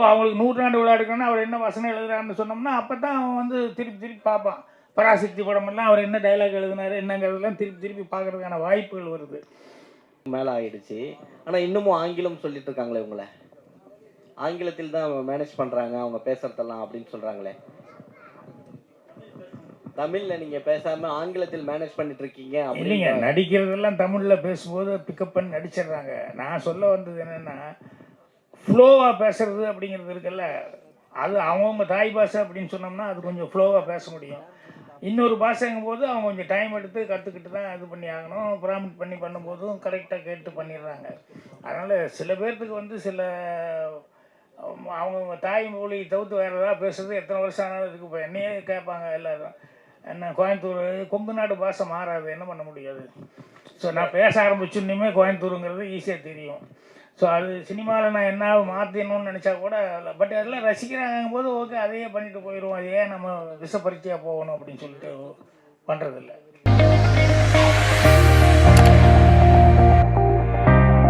அவங்களுக்கு 100ஆண்டு விழா எடுக்கணும்னா அவர் என்ன வசனம் எழுதுறாருன்னு சொன்னோம்னா அப்போ தான் அவன் வந்து திருப்பி பார்ப்பான். பராசக்தி படமெல்லாம் அவர் என்ன டைலாக் எழுதினாரு என்னங்கிறதெல்லாம் திருப்பி பார்க்கறதுக்கான வாய்ப்புகள் வருது. மேலே ஆகிடுச்சு. ஆனால் இன்னமும் ஆங்கிலம் சொல்லிட்டு இருக்காங்களே உங்களை, ஆங்கிலத்தில் தான் மேனேஜ் பண்ணுறாங்க அவங்க பேசுறதெல்லாம் அப்படின்னு சொல்கிறாங்களே. தமிழில் நீங்கள் பேசாமல் ஆங்கிலத்தில் மேனேஜ் பண்ணிட்டு இருக்கீங்க. இல்லைங்க, நடிக்கிறதெல்லாம் தமிழில் பேசும்போது பிக்கப் பண்ணி நடிச்சிடுறாங்க. நான் சொல்ல வந்தது என்னென்னா ஃப்ளோவாக பேசுறது அப்படிங்கிறது இருக்குல்ல, அது அவங்கவுங்க தாய் பாஷை அப்படின்னு சொன்னோம்னா அது கொஞ்சம் ஃப்ளோவாக பேச முடியும். இன்னொரு பாஷைங்கும் போது அவங்க கொஞ்சம் டைம் எடுத்து கற்றுக்கிட்டு தான் இது பண்ணி ஆகணும். ப்ராமிட் பண்ணி பண்ணும்போதும் கரெக்டாக கேட்டு பண்ணிடுறாங்க. அதனால் சில பேர்த்துக்கு வந்து சில அவங்கவுங்க தாய் மொழி தவிர்த்து வேறு ஏதாவது பேசுறது எத்தனை வருஷம் ஆனாலும் இதுக்கு இப்போ என்னையே கேட்பாங்க எல்லோரும், என்ன கோயம்புத்தூர் கொங்கு நாடு பாஷை மாறாது, என்ன பண்ண முடியாது. ஸோ நான் பேச ஆரம்பிச்சுன்னுமே கோயம்புத்தூருங்கிறது ஈஸியாக தெரியும். ஸோ அது சினிமாவில் நான் என்ன மாற்றணும்னு நினச்சா கூட பட் அதெல்லாம் ரசிக்கிறாங்கும் போது ஓகே அதையே பண்ணிட்டு போயிடுவோம். அது ஏன் நம்ம விஷப்பரிச்சையாக போகணும் அப்படின்னு சொல்லிட்டு பண்ணுறதில்ல.